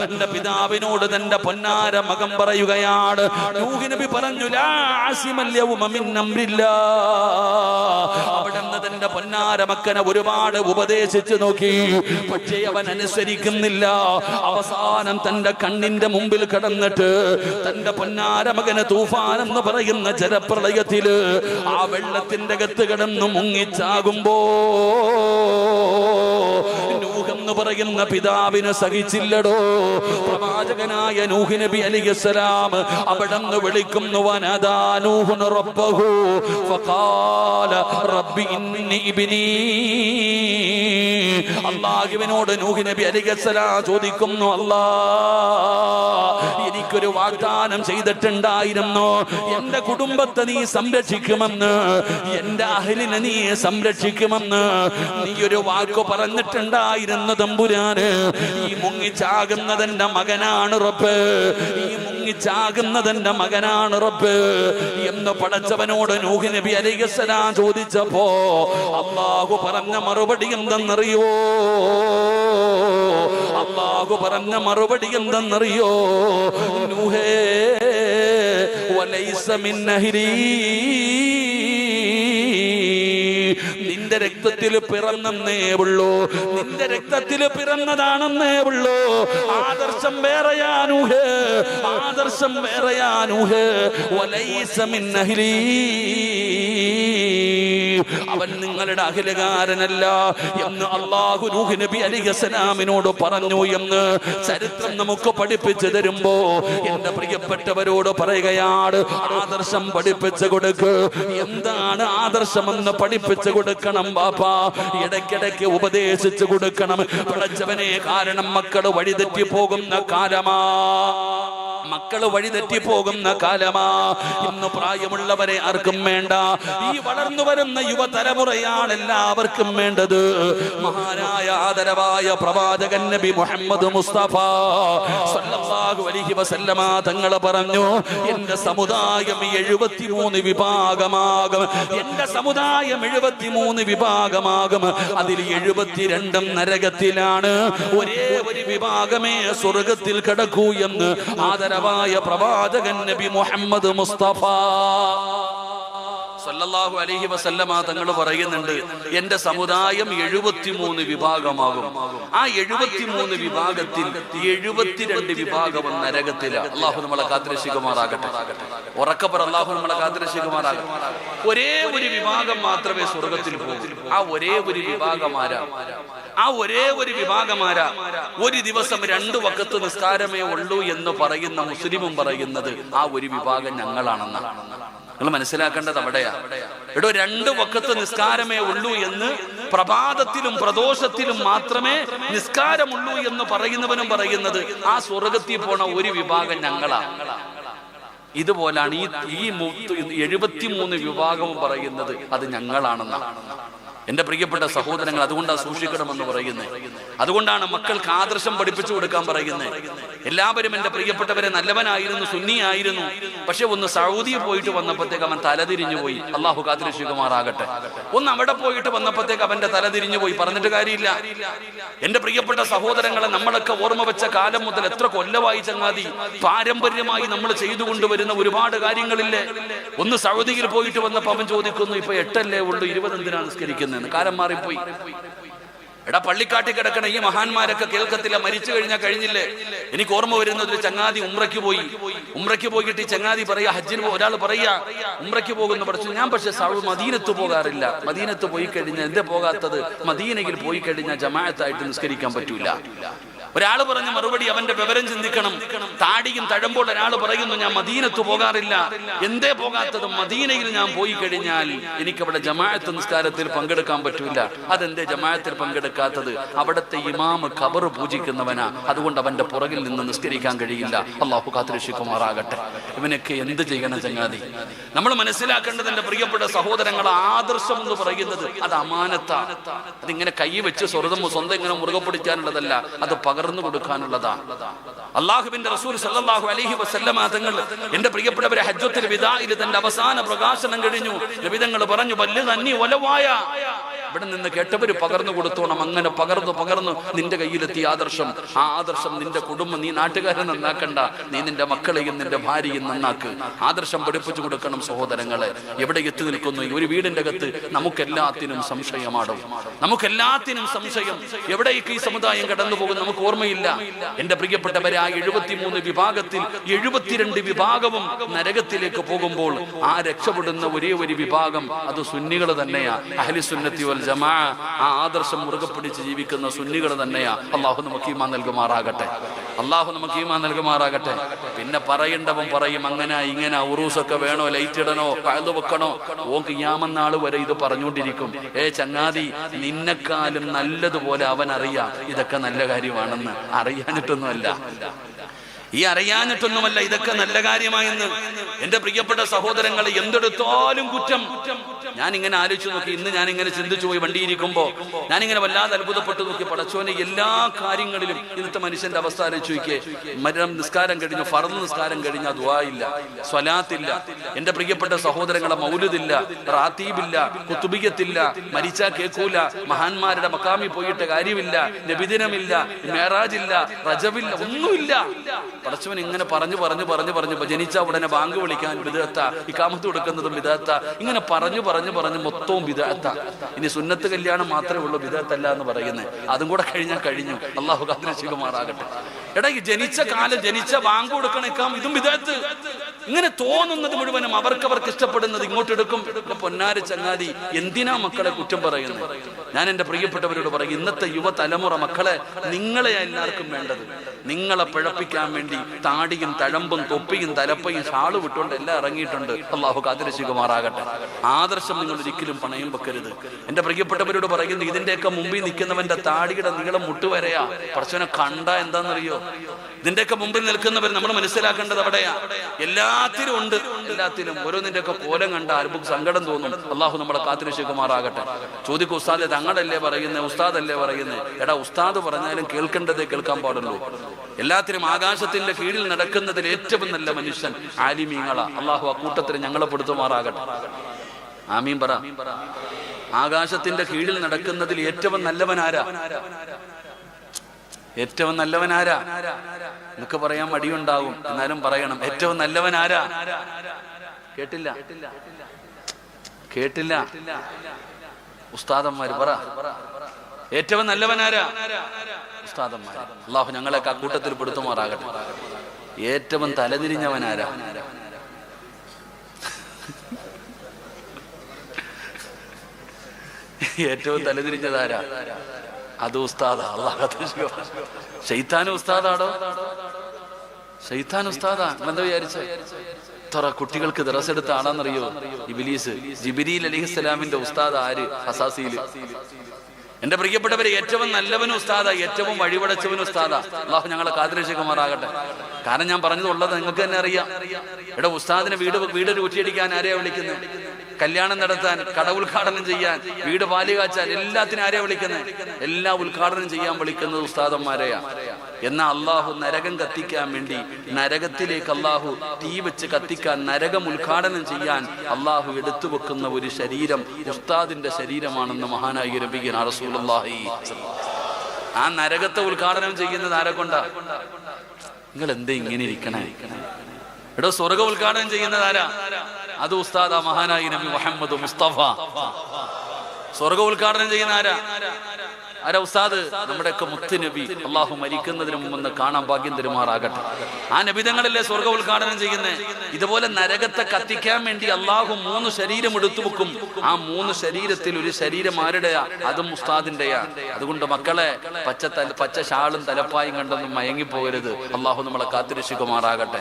തന്റെ പിതാവിനോട് തന്റെ പൊന്നാര മകൻ പറയുകയാണ്. നൂഹ് നബി പറഞ്ഞു, ലാ ആസിമൽ യൗമ മിൻ അംരില്ലാഹ്. അവിടുന്ന് തന്റെ പൊന്നാര മക്കനെ ഒരുപാട് ഉപദേശിച്ചു നോക്കി, പക്ഷേ അവൻ അനുസരിക്കുന്നില്ല. അവസാനം തന്റെ കണ്ണിന്റെ മുമ്പിൽ കടന്നിട്ട് തന്റെ പൊന്നാര മകന് തൂഫാൻ എന്ന് പറയുന്ന ജലപ്രളയത്തില് ആ വെള്ളത്തിന്റെ അകത്ത് കിടന്ന് മുങ്ങിച്ചാകുമ്പോ നൂഹ് എന്ന് പറയുന്ന പിതാവിന് സഹിച്ചില്ലടോ. പ്രവാചകനായ നൂഹ് നബി അലൈഹിസ്സലാം അവിടുന്ന് വിളിക്കുന്നു, വനദാ നൂഹുൻ റബ്ബഹു ഫഖാല റബ്ബി ഇന്നി ഇബ്നി. അല്ലാഹുവിനോട് നൂഹ് നബി അലൈഹിസ്സലാം ചോദിക്കുന്നു, അല്ലാഹ്, എനിക്കൊരു വാഗ്ദാനം ചെയ്തിട്ടുണ്ടായിരുന്നു, എന്റെ കുടുംബത്തെ നീ സംരക്ഷിക്കുമെന്ന്, എന്റെ അഹ്ലിനെ നീ സംരക്ഷിക്കുമെന്ന് നീ ഒരു വാക്ക് പറഞ്ഞിട്ടുണ്ടായിരുന്നു തമ്പുരാന്. ഈ മുങ്ങിച്ചാകുന്നതെന്റെ മകനാണ് റബ്ബ്, ഈ മുങ്ങിച്ചാകുന്നതെന്റെ മകനാണ് റബ്ബ് എന്ന് പടച്ചവനോട് നൂഹ് നബി അലൈഹിസ്സലാം ചോദിച്ചപ്പോ അല്ലാഹു പറഞ്ഞ മറുപടി എന്തെന്നറിയോ? അല്ലാഹു പറഞ്ഞ മറുപടി എന്തെന്നറിയോ? നൂഹേ, വലൈസ മിൻ നഹ്രി, നിന്റെ രക്തത്തിൽ പിറന്നേ ഉള്ളൂ, നിന്റെ രക്തത്തിൽ പിറന്നതാണെന്നേ ഉള്ളൂ. ആദർശം വേറെയാ നൂഹ്, ആദർശം വേറെയാ നൂഹ്. വലൈസ മിൻ നഹ്രി, അവൻ നിങ്ങളുടെ അഖിലകാരനല്ല എന്ന് അല്ലാഹു നൂഹ് നബി അലൈഹിസ്സലാമിനോട് പറഞ്ഞു എന്ന് ചരിത്രം നമുക്ക് പഠിപ്പിച്ചു തരുമ്പോ എന്റെ പ്രിയപ്പെട്ടവരോട് പറയുകയാണ്, ആദർശം പഠിപ്പിച്ചു കൊടുക്ക്. എന്താണ് ആദർശമെന്ന് പഠിപ്പിച്ചു കൊടുക്കണം ബാപ്പാ, ഇടയ്ക്കിടയ്ക്ക് ഉപദേശിച്ചു കൊടുക്കണം. പഠിച്ചവനെ, കാരണം മക്കള് വഴിതെറ്റി പോകുന്ന കാലമാ, മക്കള് വഴിതെറ്റി പോകുന്ന കാലമാ. ഇന്ന് പ്രായമുള്ളവരെ ആർക്കും വേണ്ട, ഈ വളർന്നു വരുന്ന യുവതലമുറയാണ് എല്ലാവർക്കും വേണ്ടത്. മഹാനായ ആദരവായ പ്രവാചകൻ നബി മുഹമ്മദ് മുസ്തഫ സല്ലല്ലാഹു അലൈഹി വസല്ലമ തങ്ങൾ പറഞ്ഞു, എന്റെ സമുദായം 73 വിഭാഗമാകും. എന്റെ സമുദായം 73 വിഭാഗമാകും. അതിൽ 72 നരകത്തിലാണ്, ഒരേ ഒരു വിഭാഗമേ സ്വർഗത്തിൽ കിടക്കൂ എന്ന് ആദരവായ പ്രവാചകൻ നബി മുഹമ്മദ് മുസ്തഫ സല്ലല്ലാഹു അലൈഹി വസല്ലമ തങ്ങൾ പറയുന്നുണ്ട്, എന്റെ സമുദായം 73 വിഭാഗമാകും. ആ 73 വിഭാഗത്തിൽ 72 വിഭാഗവും നരകത്തിലാണ്. അല്ലാഹു നമ്മളെ കാത്തുരക്ഷിക്കുമാറാകട്ടെ. ഉറക്കപ്പറ, അല്ലാഹു നമ്മളെ കാത്തുരക്ഷിക്കുമാറാകട്ടെ. ഒരേ ഒരു വിഭാഗം മാത്രമേ സ്വർഗത്തിൽ പോകൂ. ആ ഒരേ ഒരു വിഭാഗമാരാ, ആ ഒരേ ഒരു വിഭാഗമാരാ ഒരു ദിവസം 2 വഖത്ത് നിസ്കാരമേ ഉള്ളൂ എന്ന് പറയുന്ന മുസ്ലിമും പറയുന്നത് ആ ഒരു വിഭാഗം ഞങ്ങളാണെന്നാണ്. നിങ്ങൾ മനസ്സിലാക്കേണ്ടത് അവിടെയാ. എടോ, 2 വഖത്ത് നിസ്കാരമേ ഉള്ളൂ എന്ന് പ്രഭാതത്തിലും പ്രദോഷത്തിലും മാത്രമേ നിസ്കാരമുള്ളൂ എന്ന് പറയുന്നവനും പറയുന്നത് ആ സ്വർഗത്തിൽ പോണ ഒരു വിഭാഗം ഞങ്ങളാണ്. ഇതുപോലാണ് ഈ 73 വിഭാഗവും പറയുന്നത് അത് ഞങ്ങളാണെന്നാണ്. എന്റെ പ്രിയപ്പെട്ട സഹോദരങ്ങൾ, അതുകൊണ്ടാണ് സൂക്ഷിക്കണമെന്ന് പറയുന്നത്. അതുകൊണ്ടാണ് മക്കൾക്ക് ആദർശം പഠിപ്പിച്ചു കൊടുക്കാൻ പറയുന്നത്. എല്ലാവരും എന്റെ പ്രിയപ്പെട്ടവരെ നല്ലവനായിരുന്നു, സുന്നിയായിരുന്നു. പക്ഷെ ഒന്ന് സൗദിയിൽ പോയിട്ട് വന്നപ്പോഴത്തേക്ക് അവൻ തലതിരിഞ്ഞു പോയി. അള്ളാഹു കാത്തുരക്ഷിക്കുമാറാകട്ടെ. ഒന്ന് അവിടെ പോയിട്ട് വന്നപ്പോഴത്തേക്ക് അവന്റെ തലതിരിഞ്ഞു പോയി. പറഞ്ഞിട്ട് കാര്യമില്ല. എന്റെ പ്രിയപ്പെട്ട സഹോദരങ്ങളെ, നമ്മളൊക്കെ ഓർമ്മ വെച്ച കാലം മുതൽ എത്ര കൊല്ലമായി ചങ്ങാതി പാരമ്പര്യമായി നമ്മൾ ചെയ്തുകൊണ്ടുവരുന്ന ഒരുപാട് കാര്യങ്ങളില്ലേ. ഒന്ന് സൗദിയിൽ പോയിട്ട് വന്നപ്പോ അവൻ ചോദിക്കുന്നു, ഇപ്പൊ 8 അല്ലേ ഉള്ളൂ, 20 എന്തിനാണ് നിസ്കരിക്കുന്നത്? കാലം മാറിപ്പോയി. എടാ, പള്ളിക്കാട്ടി കിടക്കണ ഈ മഹാന്മാരൊക്കെ കേൾക്കത്തില്ല, മരിച്ചു കഴിഞ്ഞാൽ കഴിഞ്ഞില്ലേ. എനിക്ക് ഓർമ്മ വരുന്നത് ഒരു ചങ്ങാതി ഉംറയ്ക്ക് പോയിട്ട് ഈ ചങ്ങാതി പറയാ, ഹജ്ജിന് ഒരാൾ പറയാ ഉംറയ്ക്ക് പോകുന്നു പഠിച്ചു. ഞാൻ പക്ഷെ മദീനത്ത് പോകാറില്ല. മദീനത്ത് പോയി കഴിഞ്ഞാൽ എന്താ പോകാത്തത്? മദീനയിൽ പോയി കഴിഞ്ഞാൽ ജമാഅത്തായിട്ട് നിസ്കരിക്കാൻ പറ്റൂല. ഒരാൾ പറഞ്ഞ മറുപടി, അവന്റെ വിവരം ചിന്തിക്കണം. താടിയും തഴമ്പോൾ ഒരാൾ പറയുന്നു, ഞാൻ മദീനത്ത് പോകാറില്ല. എന്തേ പോകാത്തത്? മദീനയിൽ ഞാൻ പോയി കഴിഞ്ഞാൽ എനിക്കവിടെ ജമാഅത്ത് നിസ്കാരത്തിൽ പങ്കെടുക്കാൻ പറ്റൂല. അതെന്തേ ജമാഅത്തിൽ പങ്കെടുക്കാത്തത്? അവിടുത്തെ ഇമാമ് ഖബർ പൂജിക്കുന്നവനാ, അതുകൊണ്ട് അവന്റെ പുറകിൽ നിന്ന് നിസ്കരിക്കാൻ കഴിയില്ല. അല്ലാഹു കാത്തുരക്ഷിക്കുമാറാകട്ടെ. ഇവനൊക്കെ എന്ത് ചെയ്യണം ചങ്ങാതി? നമ്മൾ മനസ്സിലാക്കേണ്ടത്, എന്റെ പ്രിയപ്പെട്ട സഹോദരങ്ങൾ, ആദർശം എന്ന് പറയുന്നത് അത് അമാനത്താണ്. അതിങ്ങനെ കൈ വെച്ച് സ്വന്തം ഇങ്ങനെ മുറുകെ പിടിക്കാനുള്ളതല്ല, അത് പകർന്നു കൊടുക്കാനുള്ളതാണ്. അല്ലാഹുവിന്റെ റസൂൽ സല്ലല്ലാഹു അലൈഹി വസല്ലമ തങ്ങൾ, എന്റെ പ്രിയപ്പെട്ടവരെ, ഹജ്ജത്തുൽ വിദാഇൽ തന്റെ അവസാന പ്രകാശനം കഴിഞ്ഞു. നബി തങ്ങൾ പറഞ്ഞു, ബല്ലിഗ് അന്നി വലവായ, ഇവിടെ നിന്ന് കേട്ടവര് പകർന്നു കൊടുത്തോണം. അങ്ങനെ പകർന്നു നിന്റെ കയ്യിലെത്തിയ ആദർശം, ആ ആദർശം നിന്റെ കുടുംബം, നീ നാട്ടുകാരെ നന്നാക്കണ്ട, നീ നിന്റെ മക്കളെയും നിന്റെ ഭാര്യയും നന്നാക്ക്. ആദർശം പഠിപ്പിച്ചു കൊടുക്കണം സഹോദരങ്ങളെ. എവിടെ എത്തി നിൽക്കുന്നു? ഒരു വീടിന്റെ അകത്ത് നമുക്കെല്ലാത്തിനും സംശയമാടും, നമുക്കെല്ലാത്തിനും സംശയം. എവിടേക്ക് ഈ സമുദായം കടന്നു പോകും നമുക്ക് ഓർമ്മയില്ല. എന്റെ പ്രിയപ്പെട്ടവരെ, ആ 73 വിഭാഗത്തിൽ 72 വിഭാഗവും നരകത്തിലേക്ക് പോകുമ്പോൾ ആ രക്ഷപ്പെടുന്ന ഒരേ ഒരു വിഭാഗം അത് സുന്നികൾ തന്നെയാ. അഹ്ലി സുന്നത്തി വൽ ജമാഅ, ആ ആദർശം മുറുകെ പിടിച്ച് ജീവിക്കുന്ന സുന്നികൾ തന്നെയാ. അല്ലാഹു നമുക്ക് ഈമാൻ നൽകുമാറാകട്ടെ. അല്ലാഹു നമുക്ക് ഈമാൻ നൽകുമാറാകട്ടെ. പിന്നെ പറയേണ്ടവൻ പറയും, അങ്ങനെ ഇങ്ങനെ ഉറൂസൊക്കെ വേണോ, ലൈറ്റ് ഇടണോ, കഅദ് വെക്കണോ. ഓൻ ഖിയാമത്ത് വരെ ഇത് പറഞ്ഞുകൊണ്ടിരിക്കും. ചങ്ങാതി, നിന്നെക്കാളും നല്ലതുപോലെ അവൻ അറിയാം ഇതൊക്കെ നല്ല കാര്യമാണെന്ന്. അറിയാനിട്ടൊന്നുമല്ല, ഇതൊക്കെ നല്ല കാര്യമായെന്ന്. എന്റെ പ്രിയപ്പെട്ട സഹോദരങ്ങളെ, എന്തെടുത്താലും കുറ്റം. ഞാനിങ്ങനെ ആലോചിച്ചു നോക്കി, ഇന്ന് ഞാനിങ്ങനെ ചിന്തിച്ചു പോയി വണ്ടിയിരിക്കുമ്പോ ഞാനിങ്ങനെ വല്ലാതെ അത്ഭുതപ്പെട്ടു നോക്കി. പടച്ചോനെ, എല്ലാ കാര്യങ്ങളിലും ഇന്നത്തെ മനുഷ്യന്റെ അവസ്ഥ ആലോചിച്ച് നോക്കിയേ. മരണം നിസ്കാരം കഴിഞ്ഞു, ഫർദ് നിസ്കാരം കഴിഞ്ഞ ദുആ ഇല്ല, സ്വലാത്തില്ല. എന്റെ പ്രിയപ്പെട്ട സഹോദരങ്ങളെ, മൗലിദില്ല, റാത്തീബില്ല, കുത്തുബിയ്യത്തില്ല, മരിച്ചാ കേൾക്കൂല, മഹാന്മാരുടെ മക്കാമി പോയിട്ട് കാര്യമില്ല, നബിദിനമില്ല, മേറാജില്ല, റജബില്ല, ഒന്നുമില്ല. പടച്ചവൻ ഇങ്ങനെ പറഞ്ഞു ജനിച്ച ഉടനെ ബാങ്ക് വിളിക്കാൻ ബിദ്അത്ത, ഇഖാമത്ത് കൊടുക്കുന്നതും ബിദ്അത്ത, ഇങ്ങനെ പറഞ്ഞു മൊത്തവും ബിദ്അത്ത. ഇനി സുന്നത്ത് കല്യാണം മാത്രമേ ഉള്ളൂ ബിദ്അത്തല്ല എന്ന് പറയുന്നത്. അതും കൂടെ കഴിഞ്ഞാൽ കഴിഞ്ഞു. അല്ലാഹു കാത്തുരക്ഷിക്കുമാറാകട്ടെ. എടാ, ഈ ജനിച്ച കാലം, ജനിച്ച ബാങ്ക് കൊടുക്കണേക്കാം, ഇതും ബിദ്അത്ത്. ഇങ്ങനെ തോന്നുന്നത് മുഴുവനും അവർക്ക് ഇഷ്ടപ്പെടുന്നത് ഇങ്ങോട്ടെടുക്കും. പൊന്നാര ചങ്ങാതി, എന്തിനാ മക്കളെ കുറ്റം പറയുന്നത്? ഞാൻ എൻ്റെ പ്രിയപ്പെട്ടവരോട് പറയും, ഇന്നത്തെ യുവതലമുറ മക്കളെ, നിങ്ങളെ എല്ലാവർക്കും വേണ്ടത്. നിങ്ങളെ പിഴപ്പിക്കാൻ വേണ്ടി താടിയും തഴമ്പും തൊപ്പിയും തലപ്പയും ഷാള് വിട്ടുകൊണ്ട് എല്ലാം ഇറങ്ങിയിട്ടുണ്ട്. അള്ളാഹു കാത്തിരശികുമാറാകട്ടെ. ആദർശം നിങ്ങൾ ഒരിക്കലും പണയം വെക്കരുത്. എൻ്റെ പ്രിയപ്പെട്ടവരോട് പറയുന്നത്, ഇതിന്റെയൊക്കെ മുമ്പിൽ നിൽക്കുന്നവന്റെ താടിയുടെ നീളം മുട്ടുവരെയാ. പടച്ചവനെ കണ്ട എന്താണെന്നറിയോ? ഇതിന്റെയൊക്കെ മുമ്പിൽ നിൽക്കുന്നവർ നമ്മൾ മനസ്സിലാക്കേണ്ടത് അവിടെയാ. എല്ലാത്തിലും ഉണ്ട്, എല്ലാത്തിലും. ഓരോന്നിന്റെ ഒക്കെ കോലം കണ്ട ആർക്കും സങ്കടം തോന്നും. അള്ളാഹു നമ്മളെ കാത്തിരശികുമാറാകട്ടെ. ചോദിക്കും, ഉസ്താദെ തങ്ങളല്ലേ പറയുന്നത്, ഉസ്താദല്ലേ പറയുന്നത്? എടാ, ഉസ്താദ് പറഞ്ഞാലും കേൾക്കേണ്ടതേ കേൾക്കാൻ പാടുള്ളൂ. എല്ലാത്തിനും ആകാശത്തിന്റെ കീഴിൽ നടക്കുന്നതിൽ ഏറ്റവും നല്ല മനുഷ്യൻ ആലിമീങ്ങളാ. അള്ളാഹു ആ കൂട്ടത്തിൽ ഞങ്ങളെ പെടുത്തുമാറാകട്ടെ. ആമീൻ പറ. ആകാശത്തിന്റെ കീഴിൽ നടക്കുന്നതിൽ ഏറ്റവും നല്ലവനാരാ? ഏറ്റവും നല്ലവനാരാ? എന്നൊക്കെ പറയാൻ മടിയുണ്ടാവും, എന്നാലും പറയണം. ഏറ്റവും നല്ലവനാരാ? കേട്ടില്ല. ഉസ്താദന്മാര് പറ. ഏറ്റവും നല്ലവനാരാ? ഉസ്താദന്മാർ. അള്ളാഹു ഞങ്ങളൊക്കെ ആ കൂട്ടത്തിൽ പെടുത്തുമാറാകട്ടെ. ഏറ്റവും തലതിരിഞ്ഞവനാരാ? ഏറ്റവും തലതിരിഞ്ഞതാരാ? അത് ഉസ്താദാ. അള്ളാഹു ശൈത്താൻ ഉസ്താദാടോ? ശൈത്താൻ ഉസ്താദാ? എന്താ വിചാരിച്ച? ഇത്ര കുട്ടികൾക്ക് ദറസ് എടുത്ത ആളാന്നറിയോ ഇബ്ലീസ്? ജിബ്രീൽ അലൈഹിസ്സലാമിന്റെ ഉസ്താദ് ആര്? അസാസിയില്. എന്റെ പ്രിയപ്പെട്ടവരെ, ഏറ്റവും നല്ലവനും ഉസ്താദാ, ഏറ്റവും വഴിപടച്ചവനും ഉസ്താദാ. അള്ളാഹു ഞങ്ങളെ കാത്തിരശികുമാറാകട്ടെ. കാരണം ഞാൻ പറഞ്ഞതുള്ളത് നിങ്ങൾക്ക് തന്നെ അറിയാം. ഇവിടെ ഉസ്താദിനെ വീട് ഊറ്റിയടിക്കാൻ ആരെയാ വിളിക്കുന്നത്? കല്യാണം നടത്താൻ, കട ഉദ്ഘാടനം ചെയ്യാൻ, വീട് പാല് കാച്ചാൻ, എല്ലാത്തിനും ആരെയാ വിളിക്കുന്നത്? എല്ലാ ഉദ്ഘാടനം ചെയ്യാൻ വിളിക്കുന്നത് ഉസ്താദന്മാരെയാ. എന്നാൽ അള്ളാഹു നരകം കത്തിക്കാൻ വേണ്ടി, നരകത്തിലേക്ക് അള്ളാഹു തീ വെച്ച് കത്തിക്കാൻ, നരകം ഉദ്ഘാടനം ചെയ്യാൻ അള്ളാഹു എടുത്തു വെക്കുന്ന ഒരു ശരീരം ഉസ്താദിന്റെ ശരീരമാണെന്ന് മഹാനായ നബിയുനാ റസൂലുള്ളാഹി. ആ നരകത്തെ ഉദ്ഘാടനം ചെയ്യുന്നത് ആരെ കൊണ്ടാ? നിങ്ങൾ എന്താ ഇങ്ങനെ ഇരിക്കണേ? എടോ, സ്വർഗ ഉദ്ഘാടനം ചെയ്യുന്നത് ആരാ? അത് ഉസ്താദാ, മഹാനായ നബി മുഹമ്മദ് മുസ്തഫ. സ്വർഗ ഉദ്ഘാടനം ചെയ്യുന്ന ആരാ? ഉസ്താദ്, നമ്മുടെയൊക്കെ മുത്ത് നബി. അള്ളാഹു മരിക്കുന്നതിന് മുമ്പ് കാണാൻ ഭാഗ്യം തരുമാറാകട്ടെ. ആ നബിതങ്ങളല്ലേ സ്വർഗ ഉദ്ഘാടനം ചെയ്യുന്നത്. ഇതുപോലെ നരകത്തെ കത്തിക്കാൻ വേണ്ടി അള്ളാഹു 3 ശരീരം എടുത്തു വെക്കും. ആ 3 ശരീരത്തിൽ ഒരു ശരീരം ആരുടെയാ? അതും ഉസ്താദിന്റെയാ. അതുകൊണ്ട് മക്കളെ, പച്ച ഷാളും തലപ്പായും കണ്ടൊന്നും മയങ്ങിപ്പോകരുത്. അള്ളാഹു നമ്മളെ കാത്തിരശികുമാറാകട്ടെ.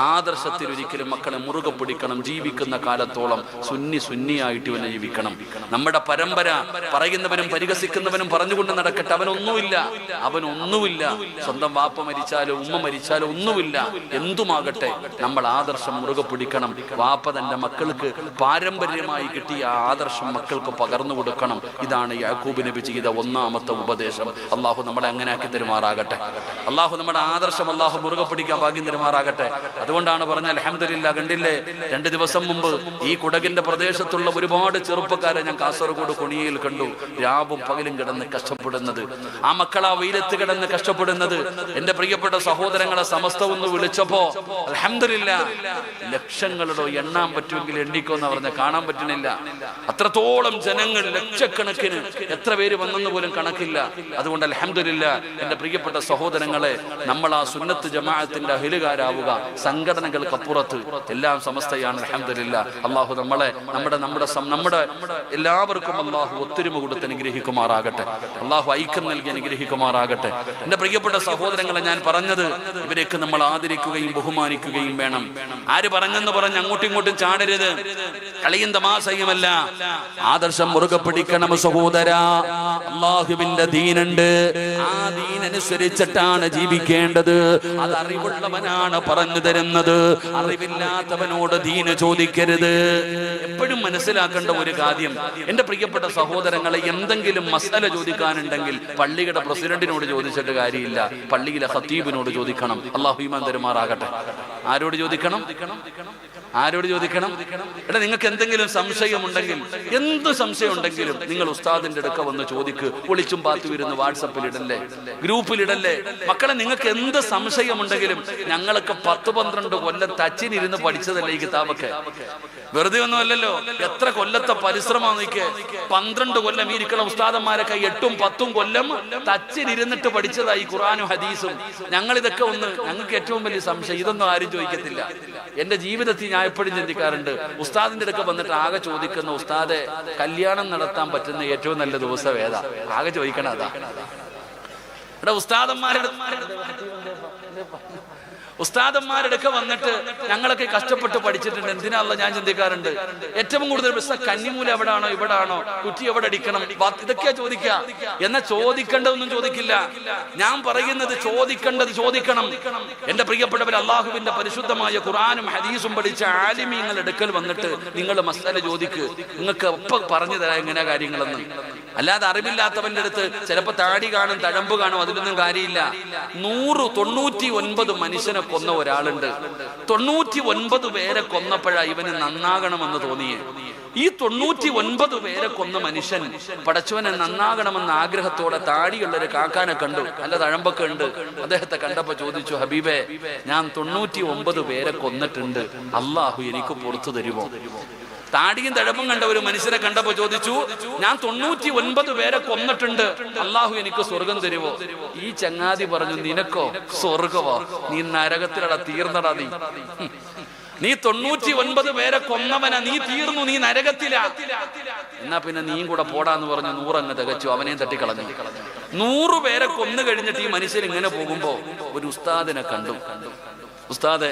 ആദർശത്തിൽ ഒരിക്കലും മക്കളെ മുറുകെ പിടിക്കണം. ജീവിക്കുന്ന കാലത്തോളം സുന്നിയായിട്ട് ഇവനെ ജീവിക്കണം. നമ്മുടെ പരമ്പര പറയുന്നവനും പരിഹസിക്കുന്നവനും പറഞ്ഞുകൊണ്ട് നടക്കട്ടെ. അവനൊന്നുമില്ല. സ്വന്തം വാപ്പ മരിച്ചാലോ ഉമ്മ മരിച്ചാലോ ഒന്നുമില്ല. എന്തുമാകട്ടെ, നമ്മൾ ആദർശം മുറുകെ പിടിക്കണം. വാപ്പ തന്റെ മക്കൾക്ക് പാരമ്പര്യമായി കിട്ടിയ ആദർശം മക്കൾക്ക് പകർന്നു കൊടുക്കണം. ഇതാണ് യാക്കൂബ് നബി ചെയ്ത 1ാമത്തെ ഉപദേശം. അള്ളാഹു നമ്മളെ അങ്ങനെ ആക്കി തരുമാറാകട്ടെ. അള്ളാഹു നമ്മുടെ ആദർശം അള്ളാഹു മുറുകെ പിടിക്കാൻ ഭാഗ്യം തരുമാറാകട്ടെ. അതുകൊണ്ടാണ് പറഞ്ഞാൽ അൽഹംദുലില്ലാ, കണ്ടില്ലേ 2 ദിവസം മുമ്പ് ഈ കുടകിന്റെ പ്രദേശത്തുള്ള ഒരുപാട് ചെറുപ്പക്കാരെ ഞാൻ കാസർഗോഡ് കൊണിയയിൽ കണ്ടു. രാവും പകലും കിടന്ന് കഷ്ടപ്പെടുന്നത്. ആ മക്കൾ ആ വെയിലത്ത് കിടന്ന് കഷ്ടപ്പെടുന്നത്. എന്റെ പ്രിയപ്പെട്ട സഹോദരങ്ങളെ, സമസ്ത ഒന്ന് വിളിച്ചപ്പോ അൽഹംദുലില്ലാ, ലക്ഷങ്ങളുടെ എണ്ണാൻ പറ്റുമെങ്കിൽ എണ്ണിക്കോന്ന് പറഞ്ഞ കാണാൻ പറ്റുന്നില്ല. അത്രത്തോളം ജനങ്ങൾ, ലക്ഷക്കണക്കിന്. എത്ര പേര് വന്നെന്ന് പോലും കണക്കില്ല. അതുകൊണ്ട് അൽഹംദുലില്ലാ, എന്റെ പ്രിയപ്പെട്ട സഹോദരങ്ങളെ, നമ്മൾ ആ സുന്നത്ത് ജമാഅത്തിന്റെ അഹിലുകാരാവുക. സംഘടനകൾക്കപ്പുറത്ത് എല്ലാം സമസ്തയാണ്. അൽഹംദുലില്ലാ, അള്ളാഹു നമ്മളെ നമ്മുടെ എല്ലാവർക്കും അള്ളാഹു ഒത്തൊരുമ കൊടുത്ത് അനുഗ്രഹിക്കുമാറാകട്ടെ. അള്ളാഹു ഐക്യം നൽകി അനുഗ്രഹിക്കുമാറാകട്ടെ. എന്റെ പ്രിയപ്പെട്ട സഹോദരങ്ങളെ, ഞാൻ പറഞ്ഞത് ഇവരെയൊക്കെ നമ്മൾ ആദരിക്കുകയും ബഹുമാനിക്കുകയും വേണം. ആര് പറഞ്ഞെന്ന് പറഞ്ഞ് അങ്ങോട്ടും ഇങ്ങോട്ടും ചാടരുത്. കളിയും തമാശയുമല്ല. ആദർശം മുറുകെ പിടിക്കണം സഹോദരാ. അള്ളാഹുവിന്റെ ദീനുണ്ട്. ആ ദീനനുസരിച്ചിട്ടാണ് ജീവിക്കേണ്ടത്. അത് അറിവുള്ളവനാണ് പറഞ്ഞു തരുന്നത്. അറിവില്ലാത്തവനോട് ദീന് ചോദിക്കരുത്. എപ്പോഴും മനസ്സിലാക്കേണ്ട ഒരു കാര്യം, എന്റെ പ്രിയപ്പെട്ട സഹോദരങ്ങളെ, എന്തെങ്കിലും മസല ചോദിക്കാനുണ്ടെങ്കിൽ പള്ളിയുടെ പ്രസിഡന്റിനോട് ചോദിച്ചിട്ട് കാര്യമില്ല. പള്ളിയിലെ ഖത്തീബിനോട് ചോദിക്കണം. അല്ലാഹു ഈമാൻ തരുമാറാകട്ടെ. ആരോട് ചോദിക്കണം? ആരോട് ചോദിക്കണം? എടാ, നിങ്ങൾക്ക് എന്തെങ്കിലും സംശയമുണ്ടെങ്കിൽ, എന്ത് സംശയം ഉണ്ടെങ്കിലും നിങ്ങൾ ഉസ്താദിന്റെ അടുക്ക വന്ന് ചോദിക്ക്. ഒളിച്ചും പാത്തും ഇരുന്ന് വാട്സപ്പിൽ ഇടല്ലേ, ഗ്രൂപ്പിലിടല്ലേ. മക്കളെ, നിങ്ങൾക്ക് എന്ത് സംശയമുണ്ടെങ്കിലും, ഞങ്ങളൊക്കെ 10-12 കൊല്ലം തച്ചിനിരുന്ന് പഠിച്ചതല്ലേ ഈ കിതാബൊക്കെ. വെറുതെ ഒന്നും അല്ലല്ലോ. എത്ര കൊല്ലത്തെ പരിശ്രമം നോക്കിയേ. 12 കൊല്ലം ഈ ഇരിക്കണം ഉസ്താദന്മാരൊക്കെ 8-10 കൊല്ലം തച്ചിനിരുന്നിട്ട് പഠിച്ചതായി ഖുർആനും ഹദീസും. ഞങ്ങളിതൊക്കെ ഞങ്ങൾക്ക് ഏറ്റവും വലിയ സംശയം, ഇതൊന്നും ആരും ചോദിക്കത്തില്ല. എന്റെ ജീവിതത്തിൽ ഞാൻ എപ്പോഴും ചിന്തിക്കാറുണ്ട്, ഉസ്താദിന്റെ അടുക്ക വന്നിട്ട് ആകെ ചോദിക്കുന്ന, ഉസ്താദെ കല്യാണം നടത്താൻ പറ്റുന്ന ഏറ്റവും നല്ല ദിവസം ഏതാ? ആകെ ചോദിക്കണ അതാ. എടാ, ഉസ്താദന്മാരുടെ ഒക്കെ വന്നിട്ട് ഞങ്ങളൊക്കെ കഷ്ടപ്പെട്ട് പഠിച്ചിട്ടുണ്ട്, എന്തിനാണല്ലോ ഞാൻ ചിന്തിക്കാറുണ്ട്. ഏറ്റവും കൂടുതൽ പ്രശ്നം കന്നിമൂല എവിടാണോ, ഇവിടാണോ, കുറ്റി എവിടെ അടിക്കണം, ഇതൊക്കെയാ ചോദിക്കുക. എന്നാൽ ചോദിക്കേണ്ടതൊന്നും ചോദിക്കില്ല. ഞാൻ പറയുന്നത് ചോദിക്കേണ്ടത് ചോദിക്കണം. എന്റെ പ്രിയപ്പെട്ടവർ, അള്ളാഹുവിന്റെ പരിശുദ്ധമായ ഖുർആനും ഹദീസും പഠിച്ച ആലിമീങ്ങൾ എടുക്കൽ വന്നിട്ട് നിങ്ങൾ മസ്അല ചോദിക്ക്. നിങ്ങൾക്ക് ഒപ്പം പറഞ്ഞു തരാം എങ്ങനെയാ കാര്യങ്ങളെന്ന്. അല്ലാതെ അറിവില്ലാത്തവന്റെ അടുത്ത് ചിലപ്പോ താടി കാണും, തഴമ്പ് കാണും, അതിലൊന്നും കാര്യമില്ല. 199 മനുഷ്യനെ കൊന്ന ഒരാളുണ്ട്. 99 പേരെ കൊന്നപ്പോഴാ ഇവന് നന്നാകണമെന്ന് തോന്നിയേ. ഈ 99 പേരെ കൊന്ന മനുഷ്യൻ പടച്ചവനെ നന്നാകണമെന്ന ആഗ്രഹത്തോടെ താടിയുള്ളൊരു കാക്കാനെ കണ്ടു, നല്ല തഴമ്പൊക്കെ ഉണ്ട്. അദ്ദേഹത്തെ കണ്ടപ്പോ ചോദിച്ചു, ഹബീബേ, ഞാൻ 99 പേരെ കൊന്നിട്ടുണ്ട്, അള്ളാഹു എനിക്ക് പുറത്തു തരുമോ? താടിയും തഴമ്പും കണ്ട ഒരു മനുഷ്യനെ കണ്ടപ്പോ ചോദിച്ചു, ഞാൻ 99 പേരെ കൊന്നിട്ടുണ്ട്, അള്ളാഹു എനിക്ക് സ്വർഗം തരുമോ? ഈ ചങ്ങാതി പറഞ്ഞു, നിനക്കോ സ്വർഗമോ? നീ നരകത്തിലടാ, തീർന്നടാ നീ 99 പേരെ കൊന്നവനാ, നീ തീർന്നു, നീ നരകത്തിലാ. എന്നാ പിന്നെ നീയും കൂടെ പോടാന്ന് പറഞ്ഞു 100 അങ്ങ് തികച്ചു, അവനെയും തട്ടിക്കളഞ്ഞു. 100 പേരെ കൊന്നു കഴിഞ്ഞിട്ട് ഈ മനുഷ്യൻ ഇങ്ങനെ പോകുമ്പോ ഒരു ഉസ്താദിനെ കണ്ടു. ഉസ്താദെ,